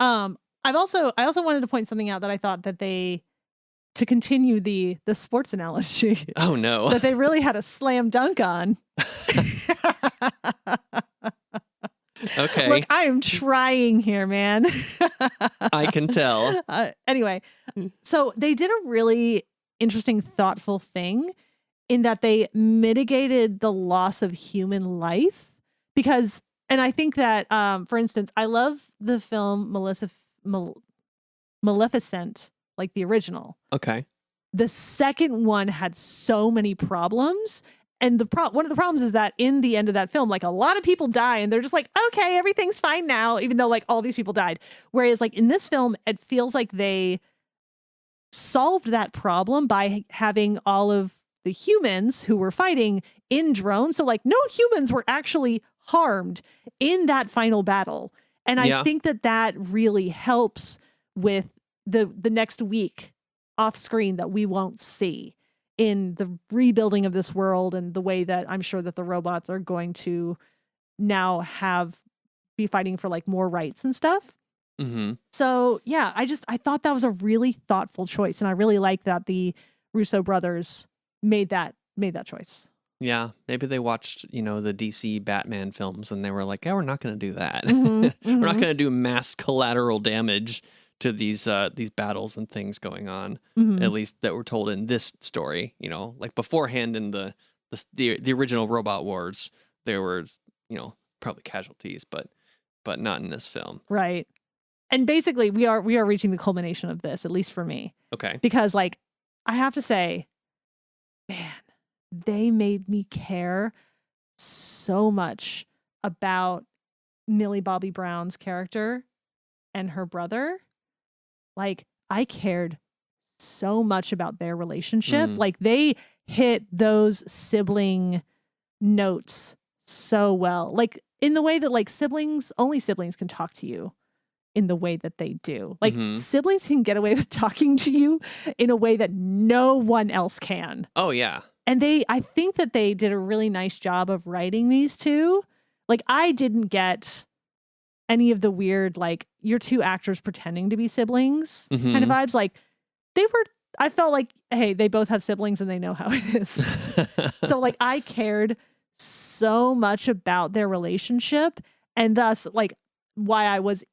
I also wanted to point something out that I thought that to continue the sports analogy, Oh no. that they really had a slam dunk on. Okay. Look, I am trying here, man. I can tell. Anyway, so they did a really interesting, thoughtful thing in that they mitigated the loss of human life because, and I think that, for instance, I love the film Maleficent, like the original. Okay. The second one had so many problems. And one of the problems is that in the end of that film, like a lot of people die and they're just like, okay, everything's fine now, even though like all these people died. Whereas like in this film, it feels like they solved that problem by having all of the humans who were fighting in drones. So like no humans were actually harmed in that final battle. And I think that really helps with the next week off screen that we won't see in the rebuilding of this world and the way that I'm sure that the robots are going to now be fighting for like more rights and stuff. Mm-hmm. So yeah, I thought that was a really thoughtful choice. And I really like that the Russo brothers made that choice. Yeah. Maybe they watched, the DC Batman films and they were like, yeah, we're not going to do that. Mm-hmm, We're not going to do mass collateral damage to these battles and things going on, at least that were told in this story. Like beforehand in the original Robot Wars, there were probably casualties, but not in this film. Right. And basically, we are reaching the culmination of this, at least for me. Okay. Because like I have to say, man, they made me care so much about Millie Bobby Brown's character and her brother. Like, I cared so much about their relationship. Like, they hit those sibling notes so well. Like, in the way that, like, only siblings can talk to you in the way that they do. Like, siblings can get away with talking to you in a way that no one else can. Oh, yeah. And I think that they did a really nice job of writing these two. Like, I didn't get any of the weird, like, you're two actors pretending to be siblings kind of vibes. Like, I felt like, hey, they both have siblings and they know how it is. So, like, I cared so much about their relationship and thus, like, why I was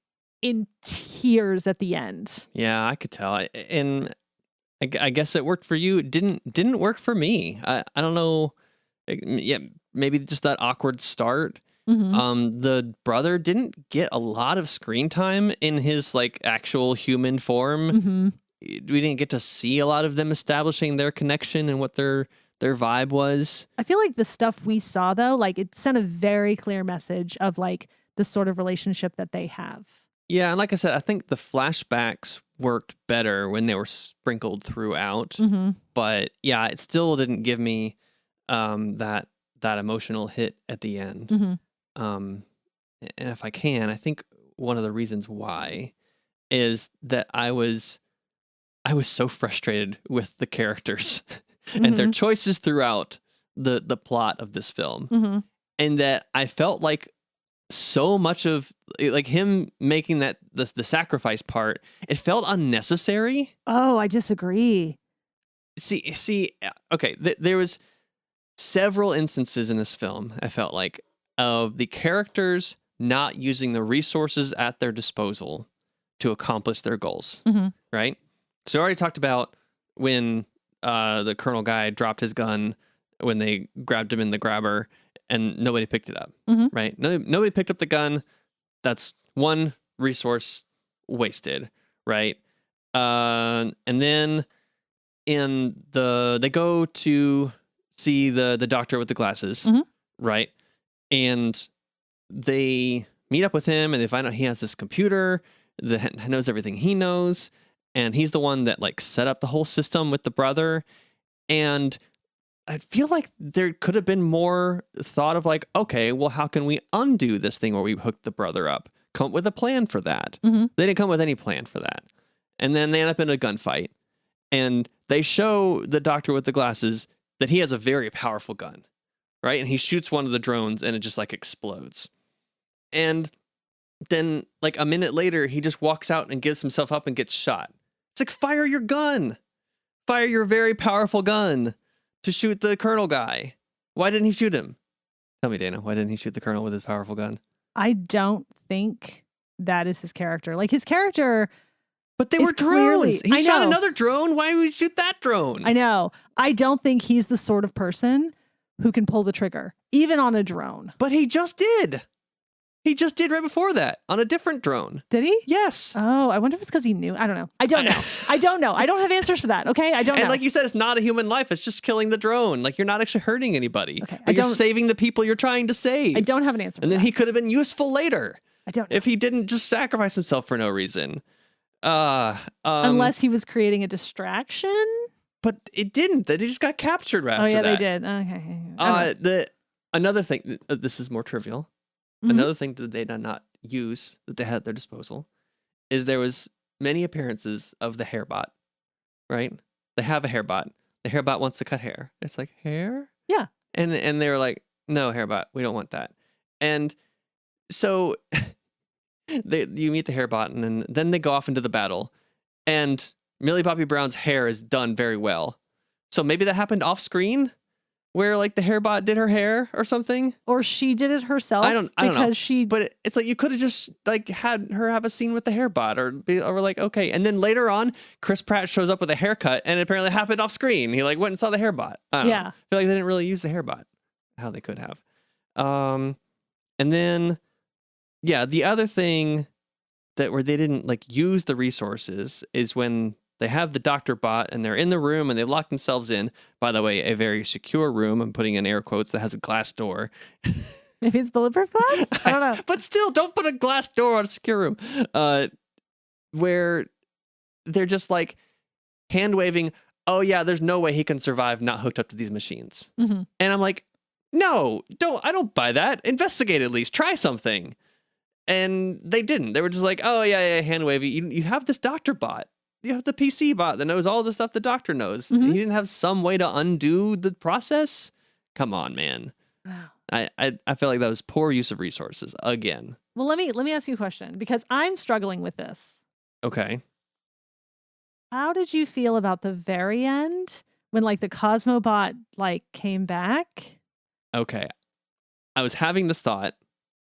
in tears at the end. Yeah, I could tell. And I guess it worked for you. It didn't work for me. I don't know. Yeah, maybe just that awkward start. The brother didn't get a lot of screen time in his like actual human form. We didn't get to see a lot of them establishing their connection and what their vibe was. I feel like the stuff we saw though, like it sent a very clear message of like the sort of relationship that they have. Yeah, and like I said, I think the flashbacks worked better when they were sprinkled throughout. But yeah, it still didn't give me that emotional hit at the end. And if I think one of the reasons why is that I was so frustrated with the characters and their choices throughout the plot of this film, and that I felt like so much of like him making that the sacrifice part, it felt unnecessary. Oh, I disagree. See, okay, there was several instances in this film, I felt like, of the characters not using the resources at their disposal to accomplish their goals, right? So I already talked about when the Colonel guy dropped his gun when they grabbed him in the grabber and nobody picked it up, right? Nobody picked up the gun. That's one resource wasted, right? And then they go to see the doctor with the glasses, right? And they meet up with him and they find out he has this computer that knows everything he knows. And he's the one that like set up the whole system with the brother. And I feel like there could have been more thought of like, okay, well, how can we undo this thing where we hooked the brother up? Come up with a plan for that. Mm-hmm. They didn't come with any plan for that. And then they end up in a gunfight. And they show the doctor with the glasses that he has a very powerful gun, right? And he shoots one of the drones and it just like explodes. And then like a minute later, he just walks out and gives himself up and gets shot. It's like, fire your gun. Fire your very powerful gun to shoot the colonel guy. Why didn't he shoot him? Tell me, Dana, why didn't he shoot the colonel with his powerful gun? I don't think that is his character. Like his character... But they were clearly, drones. He shot another drone. Why would we shoot that drone? I know. I don't think he's the sort of person who can pull the trigger, even on a drone. But he just did. He just did right before that on a different drone. Did he? Yes. Oh, I wonder if it's because he knew. I don't know. I don't know. I don't know. I don't have answers for that. Okay. I don't know. And like you said, it's not a human life. It's just killing the drone. Like you're not actually hurting anybody. Okay. But you're saving the people you're trying to save. I don't have an answer for And then that. he could have been useful later. I don't know. If he didn't just sacrifice himself for no reason. Unless he was creating a distraction. But it didn't. They just got captured right after that. They did. Okay. Another thing, this is more trivial. Mm-hmm. Another thing that they did not use that they had at their disposal is there was many appearances of the hairbot, right? They have a hairbot. The hairbot wants to cut hair. It's like, hair? Yeah. And they were like, no, hairbot, we don't want that. And so you meet the hairbot and then they go off into the battle. And Millie Bobby Brown's hair is done very well. So maybe that happened off screen where like the hairbot did her hair or something. Or she did it herself. I don't know. Because but it's like you could have just like had her have a scene with the hairbot or like, okay. And then later on, Chris Pratt shows up with a haircut and it apparently happened off screen. He like went and saw the hairbot. I don't know. I feel like they didn't really use the hairbot how they could have. And then, yeah, the other thing that where they didn't like use the resources is when they have the doctor bot and they're in the room and they lock themselves in. By the way, a very secure room. I'm putting in air quotes that has a glass door. Maybe it's bulletproof glass? I don't know. But still, don't put a glass door on a secure room. Where they're just like hand waving, oh yeah, there's no way he can survive not hooked up to these machines. Mm-hmm. And I'm like, no, I don't buy that. Investigate at least. Try something. And they didn't. They were just like, oh yeah, hand wavy. You have this doctor bot. You have the PC bot that knows all the stuff the doctor knows. Mm-hmm. He didn't have some way to undo the process. Come on, man. Wow. I feel like that was poor use of resources again. Well, let me ask you a question because I'm struggling with this. Okay. How did you feel about the very end when like the Cosmobot like came back? Okay. I was having this thought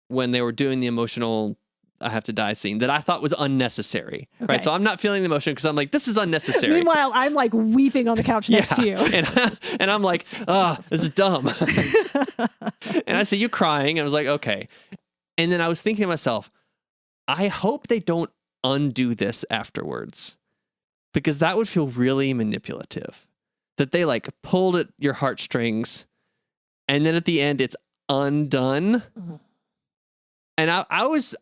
when they were doing the emotional I have to die scene that I thought was unnecessary. Okay. Right. So I'm not feeling the emotion because I'm like, this is unnecessary. Meanwhile, I'm like weeping on the couch next to you. And I'm like, this is dumb. And I see you crying. And I was like, okay. And then I was thinking to myself, I hope they don't undo this afterwards because that would feel really manipulative. That they like pulled at your heartstrings and then at the end it's undone. Mm-hmm. And I was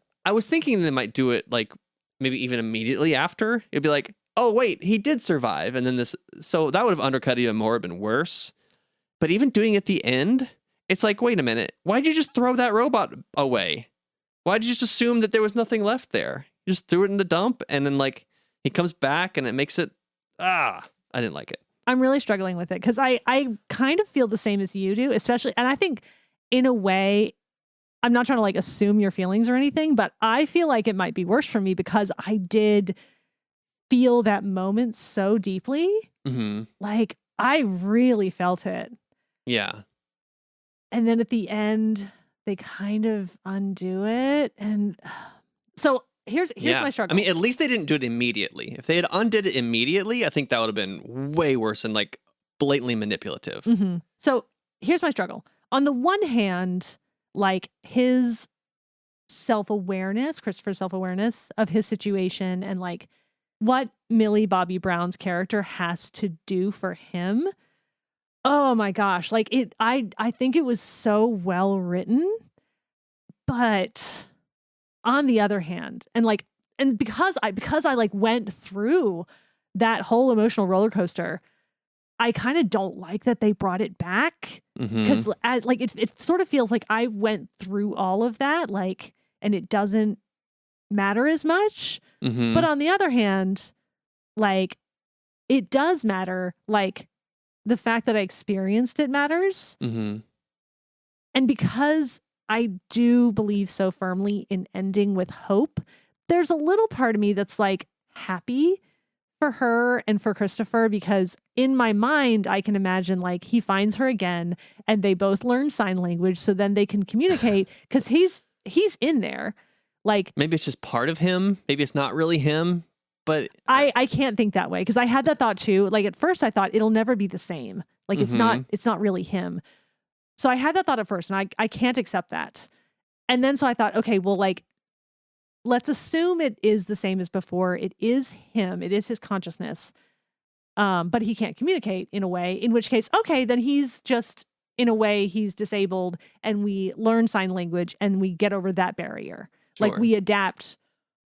thinking they might do it like maybe even immediately after. It'd be like, oh wait, he did survive. And then this, so that would have undercut even more, been worse. But even doing it at the end, it's like, wait a minute, why'd you just throw that robot away? Why'd you just assume that there was nothing left there? You just threw it in the dump and then like he comes back and it makes it, I didn't like it. I'm really struggling with it because I kind of feel the same as you do, especially, and I think in a way, I'm not trying to like assume your feelings or anything, but I feel like it might be worse for me because I did feel that moment so deeply. Mm-hmm. Like I really felt it. Yeah. And then at the end, they kind of undo it. And so here's my struggle. I mean, at least they didn't do it immediately. If they had undid it immediately, I think that would have been way worse and like blatantly manipulative. Mm-hmm. So here's my struggle. On the one hand, like his Christopher's self-awareness of his situation and like what Millie Bobby Brown's character has to do for him. Oh my gosh. Like I think it was so well written, but on the other hand, and like and because I like went through that whole emotional roller coaster, I kind of don't like that they brought it back, because like it sort of feels like I went through all of that, like, and it doesn't matter as much. But on the other hand, like, it does matter. Like, the fact that I experienced it matters. And because I do believe so firmly in ending with hope, there's a little part of me that's like happy for her and for Christopher, because in my mind, I can imagine like he finds her again and they both learn sign language so then they can communicate, because he's in there. Like, maybe it's just part of him. Maybe it's not really him, but I can't think that way, because I had that thought too. Like, at first I thought it'll never be the same. Like, it's not really him. So I had that thought at first, and I can't accept that. And then so I thought, okay, well, like, let's assume it is the same as before. It is him. It is his consciousness. But he can't communicate in a way, in which case, okay, then he's just, in a way, he's disabled, and we learn sign language and we get over that barrier. Sure. Like, we adapt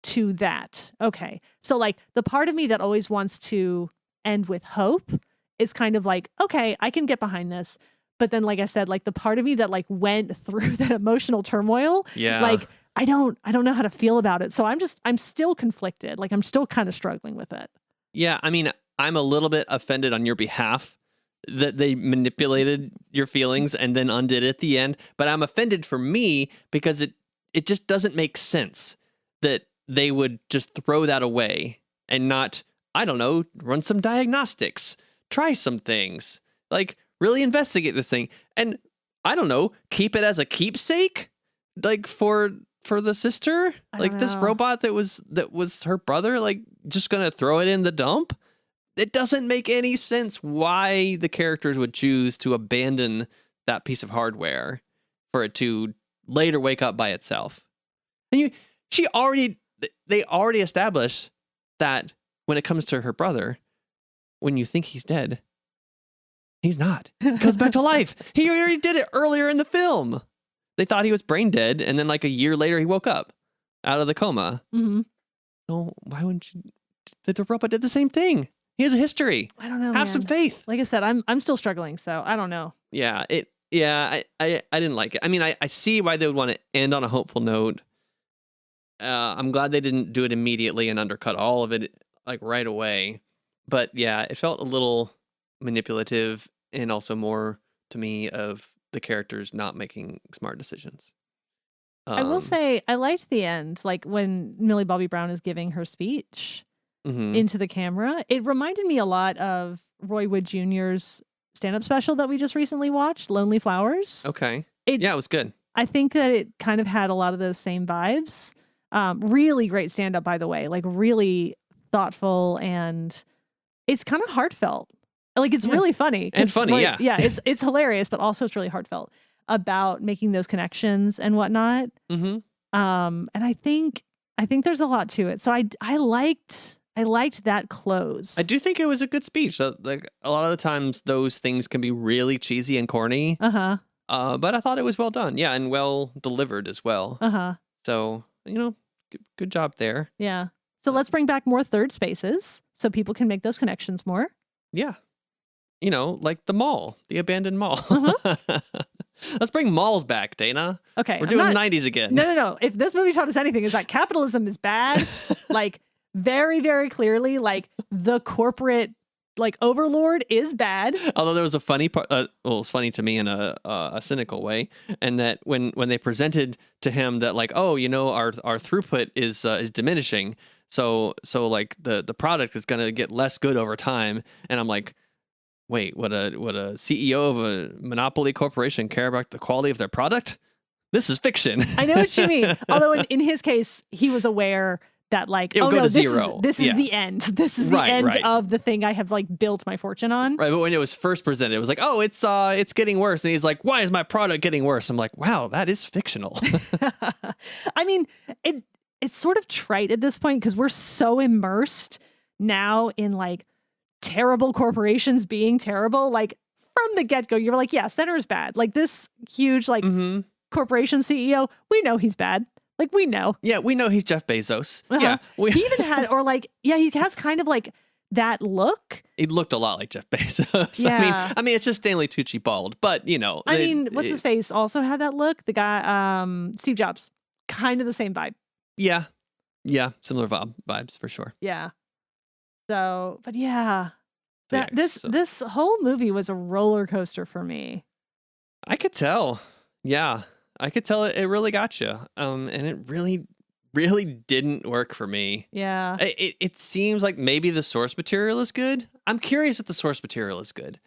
to that. Okay. So like the part of me that always wants to end with hope is kind of like, okay, I can get behind this. But then, like I said, like the part of me that like went through that emotional turmoil, like I don't know how to feel about it. So I'm still conflicted. Like, I'm still kind of struggling with it. Yeah. I mean, I'm a little bit offended on your behalf that they manipulated your feelings and then undid it at the end. But I'm offended for me because it just doesn't make sense that they would just throw that away and not, I don't know, run some diagnostics, try some things, like really investigate this thing. And I don't know, keep it as a keepsake, like for the sister, like this robot that was her brother, like just going to throw it in the dump. It doesn't make any sense why the characters would choose to abandon that piece of hardware for it to later wake up by itself. And they already established that when it comes to her brother, when you think he's dead, he's not. He comes back to life. He already did it earlier in the film. They thought he was brain dead, and then like a year later, he woke up out of the coma. So why wouldn't you? The robot did the same thing. He has a history. I don't know. Have some faith. Like I said, I'm still struggling, so I don't know. Yeah, I didn't like it. I mean, I see why they would want to end on a hopeful note. I'm glad they didn't do it immediately and undercut all of it like right away. But yeah, it felt a little manipulative, and also more to me of the characters not making smart decisions. I will say I liked the end, like when Millie Bobby Brown is giving her speech into the camera. It reminded me a lot of Roy Wood Jr.'s stand-up special that we just recently watched, Lonely Flowers. Okay. It was good. I think that it kind of had a lot of those same vibes. Really great stand-up, by the way, like really thoughtful, and it's kind of heartfelt. Like, it's really funny. And funny, like, yeah. It's hilarious, but also it's really heartfelt about making those connections and whatnot. And I think there's a lot to it. So I liked that close. I do think it was a good speech. Like, a lot of the times those things can be really cheesy and corny. But I thought it was well done. Yeah, and well delivered as well. So, good job there. Yeah. So let's bring back more third spaces so people can make those connections more. Yeah. Like the mall, the abandoned mall. Let's bring malls back, Dana. Okay. We're doing the 90s again. No. If this movie taught us anything, is that capitalism is bad. Like, very, very clearly, like the corporate like overlord is bad. Although there was a funny part, it was funny to me in a cynical way, and that when they presented to him that like, oh, our throughput is diminishing, so like the product is gonna get less good over time, and I'm like, wait, would a CEO of a monopoly corporation care about the quality of their product? This is fiction. I know what you mean. Although in his case, he was aware that like, it'll go to zero. This is the end. This is the end of the thing I have like built my fortune on. Right, but when it was first presented, it was like, oh, it's getting worse, and he's like, why is my product getting worse? I'm like, wow, that is fictional. I mean, it's sort of trite at this point because we're so immersed now in like terrible corporations being terrible. Like, from the get-go, you're like, yeah, Center is bad. Like, this huge like corporation CEO, we know he's bad. Like, we know. Yeah, we know he's Jeff Bezos. Uh-huh. Yeah. He even had, or like, yeah, he has kind of like that look. He looked a lot like Jeff Bezos. Yeah. I mean, it's just Stanley Tucci bald, but I mean, what's his face also had that look? The guy, Steve Jobs, kind of the same vibe. Yeah. Yeah. Similar vibes for sure. Yeah. So, but yeah, that Yeah, this whole movie was a roller coaster for me. I could tell. Yeah. I could tell it really got you. And it really, really didn't work for me. Yeah. It seems like maybe the source material is good. I'm curious if the source material is good.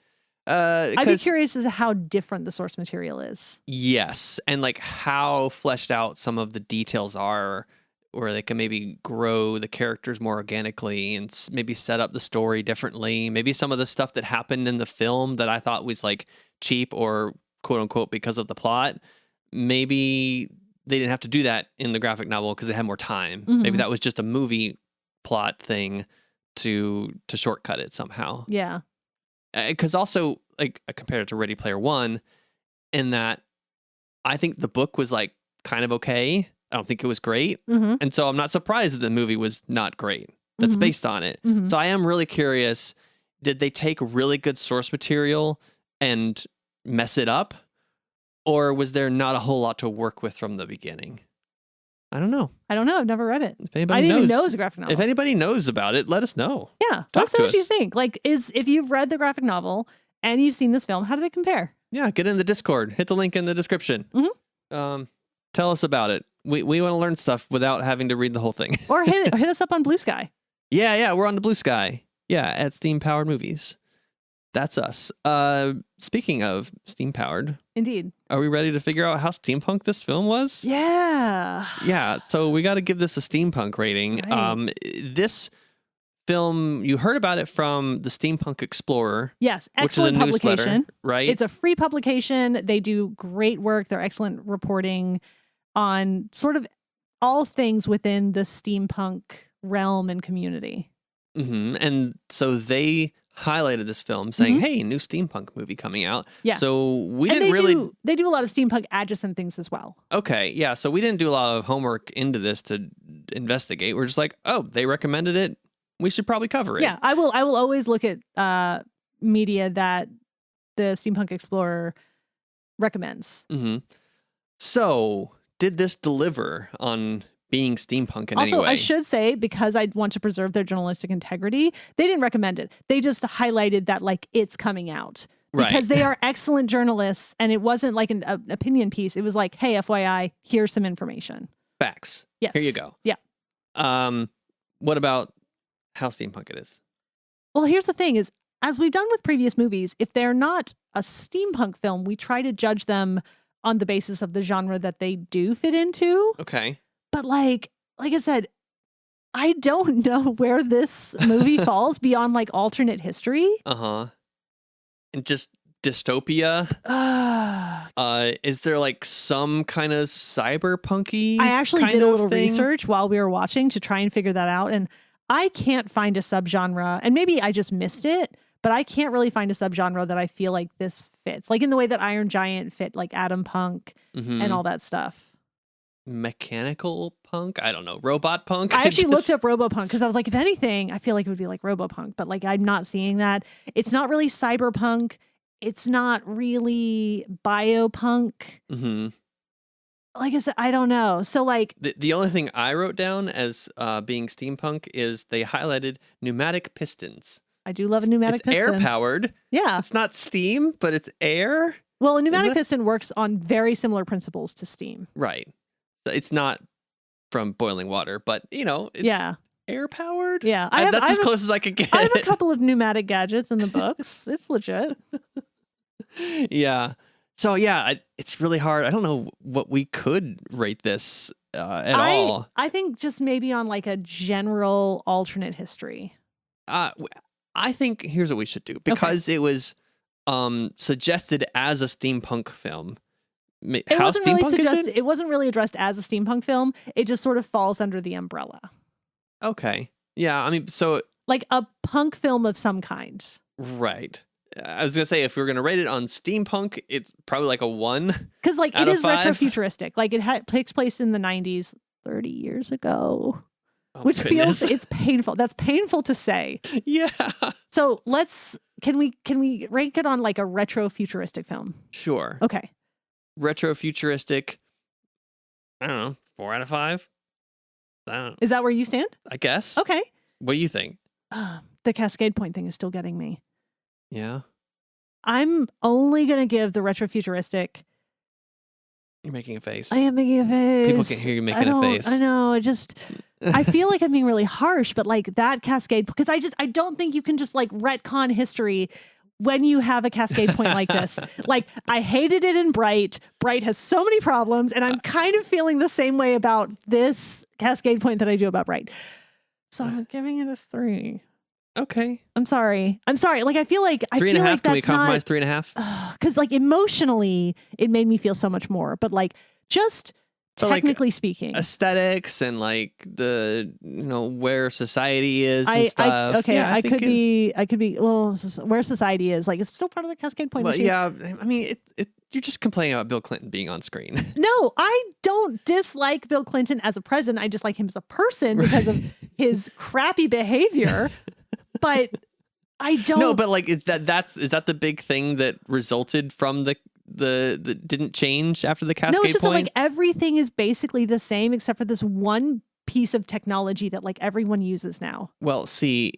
I'd be curious as to how different the source material is. Yes. And like how fleshed out some of the details are, where they can maybe grow the characters more organically and maybe set up the story differently. Maybe some of the stuff that happened in the film that I thought was like cheap or quote unquote because of the plot, maybe they didn't have to do that in the graphic novel because they had more time. Mm-hmm. Maybe that was just a movie plot thing to shortcut it somehow. Yeah. Because also, like, I compared it to Ready Player One in that I think the book was like kind of okay. I don't think it was great. Mm-hmm. And so I'm not surprised that the movie was not great. That's Mhm. based on it. Mhm. So I am really curious, did they take really good source material and mess it up? Or was there not a whole lot to work with from the beginning? I don't know. I don't know. I've never read it. If anybody I didn't knows, even know it was a graphic novel. if anybody knows about it, let us know. Yeah. Talk Let's know to what you us. think. Like, if you've read the graphic novel and you've seen this film, how do they compare? Yeah, get in the Discord. Hit the link in the description. Mhm. Tell us about it. We want to learn stuff without having to read the whole thing. Or hit us up on Bluesky. Yeah, we're on the Bluesky. Yeah, at Steam Powered Movies. That's us. Speaking of steam powered, Indeed. are we ready to figure out how steampunk this film was? Yeah. Yeah, so we got to give this a steampunk rating. Right. This film, you heard about it from the Steampunk Explorer, Yes. which is a Excellent publication. newsletter, right? It's a free publication. They do great work. They're excellent reporting on sort of all things within the steampunk realm and community. Mm-hmm. And so they highlighted this film saying, hey, new steampunk movie coming out. Yeah. So we And didn't really... they do a lot of steampunk adjacent things as well. Okay, yeah. So we didn't do a lot of homework into this to investigate. We're just like, oh, they recommended it. We should probably cover it. Yeah, I will always look at media that the Steampunk Explorer recommends. Mm-hmm. So did this deliver on being steampunk in any Also, way? I should say, because I want to preserve their journalistic integrity, they didn't recommend it. They just highlighted that, like, it's coming out. Because they are excellent journalists, and it wasn't like an opinion piece. It was like, hey, FYI, here's some information. Facts. Yes. Here you go. Yeah. What about how steampunk it is? Well, here's the thing is, as we've done with previous movies, if they're not a steampunk film, we try to judge them on the basis of the genre that they do fit into. Okay. But like I said, I don't know where this movie falls beyond like alternate history. Uh-huh. And just dystopia? Is there like some kind of cyberpunky I actually kind did a of little thing? research while we were watching to try and figure that out. And I can't find a subgenre, and maybe I just missed it, but I can't really find a subgenre that I feel like this fits. Like in the way that Iron Giant fit like Atom Punk Mm-hmm. and all that stuff. Mechanical punk? I don't know. Robot punk? I actually looked up Robopunk because I was like, if anything, I feel like it would be like Robopunk, but like I'm not seeing that. It's not really cyberpunk. It's not really biopunk. Mm-hmm. Like I said, I don't know. So like The only thing I wrote down as being steampunk is they highlighted pneumatic pistons. I do love a pneumatic It's piston. air powered. Yeah. It's not steam, but it's air. Well, a pneumatic it? piston works on very similar principles to steam. Right. So it's not from boiling water, but you know, it's Yeah. air powered. Yeah. That's as close as I could get. I have a couple of pneumatic gadgets in the books. It's legit. Yeah. So yeah, it's really hard. I don't know what we could rate this at all. I think just maybe on like a general alternate history. I think here's what we should do because it was suggested as a steampunk film. It How wasn't really steampunk is suggested. it? It wasn't really addressed as a steampunk film. It just sort of falls under the umbrella, Okay. Yeah. I mean, so like a punk film of some kind. right. I was gonna say if we were gonna rate it on steampunk, it's probably like a 1. Because like Out it of is 5? retrofuturistic. Like it takes place in the 90s. 30 years ago. Oh, Which goodness. it's painful. That's painful to say. Yeah. So can we rank it on like a retro futuristic film? Sure. Okay. Retro futuristic. I don't know. 4 out of 5. I don't know. Is that where you stand? I guess. Okay. What do you think? The Cascade Point thing is still getting me. Yeah. I'm only going to give the retro futuristic. You're making a face. I am making a face. People can hear you making a face. I know. I feel like I'm being really harsh, but like that Cascade, because I don't think you can just like retcon history when you have a Cascade Point like this. Like, I hated it in Bright. Bright has so many problems, and I'm kind of feeling the same way about this Cascade Point that I do about Bright. So I'm giving it a 3. Okay. I'm sorry. Like, I feel like 3.5. Like Can we that's compromise 3.5? because like emotionally, it made me feel so much more. But like, just But, like, technically speaking, aesthetics and like the where society is and stuff. I could be. Well, where society is, like, it's still part of the Cascade Point Well, machine. yeah. I mean, you're just complaining about Bill Clinton being on screen. No, I don't dislike Bill Clinton as a president. I dislike him as a person because of his crappy behavior. But I don't. No, but like, is that the big thing that resulted from the didn't change after the Cascade No, it's just Point? that, like, everything is basically the same except for this one piece of technology that like everyone uses now. Well, see,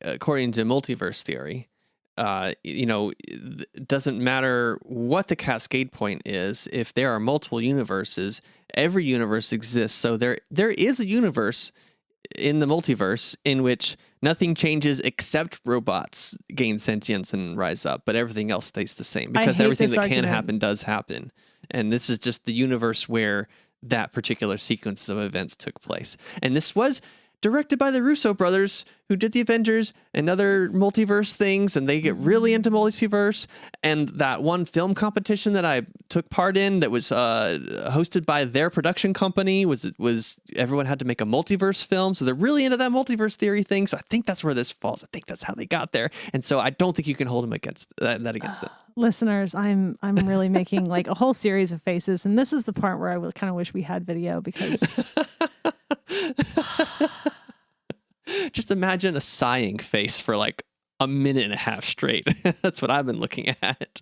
according to multiverse theory, it doesn't matter what the Cascade Point is. If there are multiple universes, every universe exists. So there is a universe in the multiverse in which nothing changes except robots gain sentience and rise up, but everything else stays the same because everything that can happen does happen. And this is just the universe where that particular sequence of events took place. And this was directed by the Russo brothers, who did the Avengers and other multiverse things, and they get really into multiverse. And that one film competition that I took part in that was hosted by their production company was everyone had to make a multiverse film. So they're really into that multiverse theory thing. So I think that's where this falls. I think that's how they got there. And so I don't think you can hold them against that against them. Listeners, I'm really making like a whole series of faces, and this is the part where I would kind of wish we had video because just imagine a sighing face for like a minute and a half straight. That's what I've been looking at.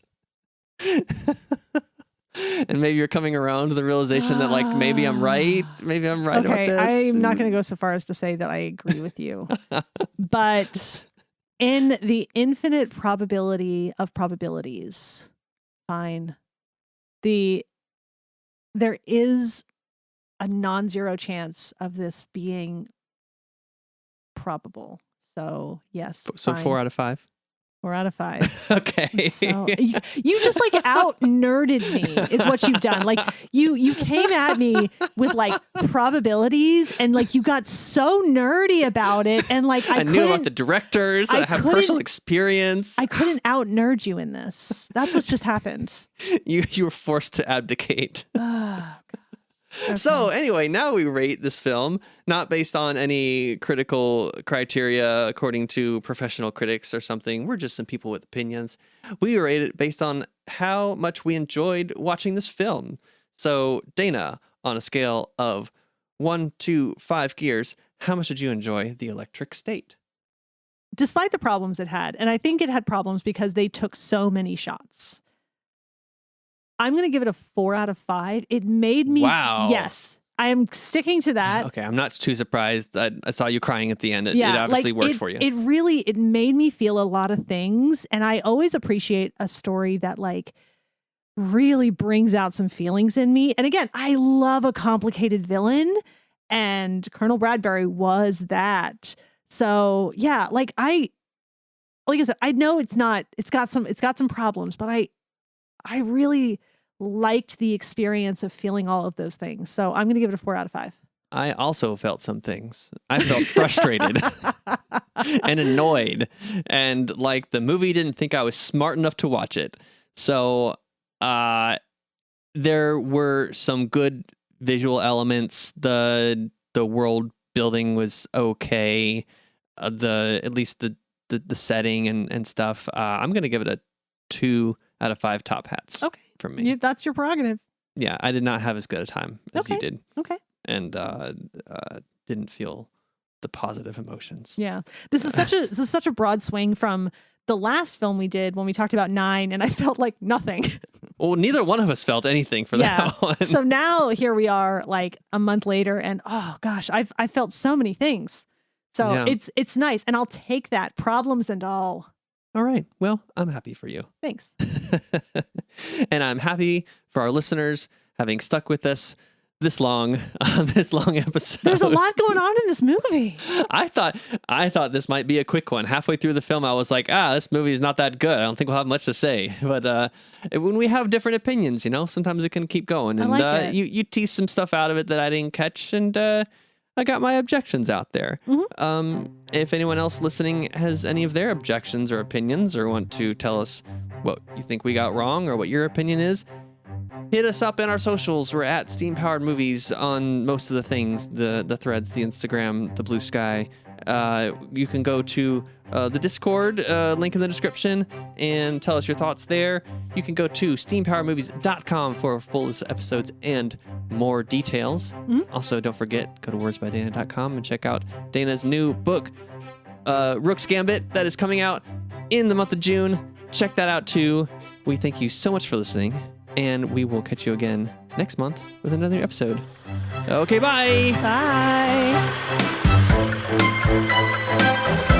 And maybe you're coming around to the realization that like maybe I'm right. Maybe I'm right about this. I'm not going to go so far as to say that I agree with you. But in the infinite probability of probabilities, fine. There is a non-zero chance of this being probable. So yes. So fine. 4 out of 5. 4 out of 5. Okay. So, you just like out nerded me is what you've done. Like you came at me with like probabilities and like you got so nerdy about it and like I knew about the directors. I have personal experience. I couldn't out nerd you in this. That's what's just happened. You were forced to abdicate. Oh, God. Okay. So anyway, now we rate this film, not based on any critical criteria according to professional critics or something. We're just some people with opinions. We rate it based on how much we enjoyed watching this film. So Dana, on a scale of 1 to 5 gears, how much did you enjoy The Electric State? Despite the problems it had, and I think it had problems because they took so many shots. I'm going to give it a 4 out of 5. It made me... Wow. Yes. I am sticking to that. Okay, I'm not too surprised. I saw you crying at the end. It obviously worked for you. It made me feel a lot of things. And I always appreciate a story that like really brings out some feelings in me. And again, I love a complicated villain. And Colonel Bradbury was that. So yeah, like I said, I know it's got some problems, but I really liked the experience of feeling all of those things. So I'm going to give it a 4 out of 5. I also felt some things. I felt frustrated and annoyed. And like the movie didn't think I was smart enough to watch it. So there were some good visual elements. The world building was okay. At least the setting and stuff. I'm going to give it a 2 out of 5 top hats. Okay. From me. That's your prerogative. Yeah, I did not have as good a time as you did. Okay. and didn't feel the positive emotions. Yeah. This is such a broad swing from the last film we did when we talked about 9, and I felt like nothing. Well, neither one of us felt anything for that one. So now here we are like a month later, and oh gosh, I felt so many things. So it's nice, and I'll take that, problems and all. All right. Well, I'm happy for you. Thanks. And I'm happy for our listeners having stuck with us this long on this long episode. There's a lot going on in this movie. I thought this might be a quick one. Halfway through the film, I was like, this movie is not that good. I don't think we'll have much to say. But when we have different opinions, sometimes we can keep going. And I like it. You tease some stuff out of it that I didn't catch, and I got my objections out there. Mm-hmm. If anyone else listening has any of their objections or opinions, or want to tell us what you think we got wrong or what your opinion is, hit us up in our socials. We're at Steam Powered Movies on most of the things, the threads, the Instagram, the Bluesky. You can go to the Discord, link in the description, and tell us your thoughts there. You can go to steampoweredmovies.com for full episodes and more details. Mm-hmm. Also, don't forget, go to wordsbydana.com and check out Dana's new book, Rook's Gambit, that is coming out in the month of June. Check that out too. We thank you so much for listening, and we will catch you again next month with another episode. Okay, bye! Bye!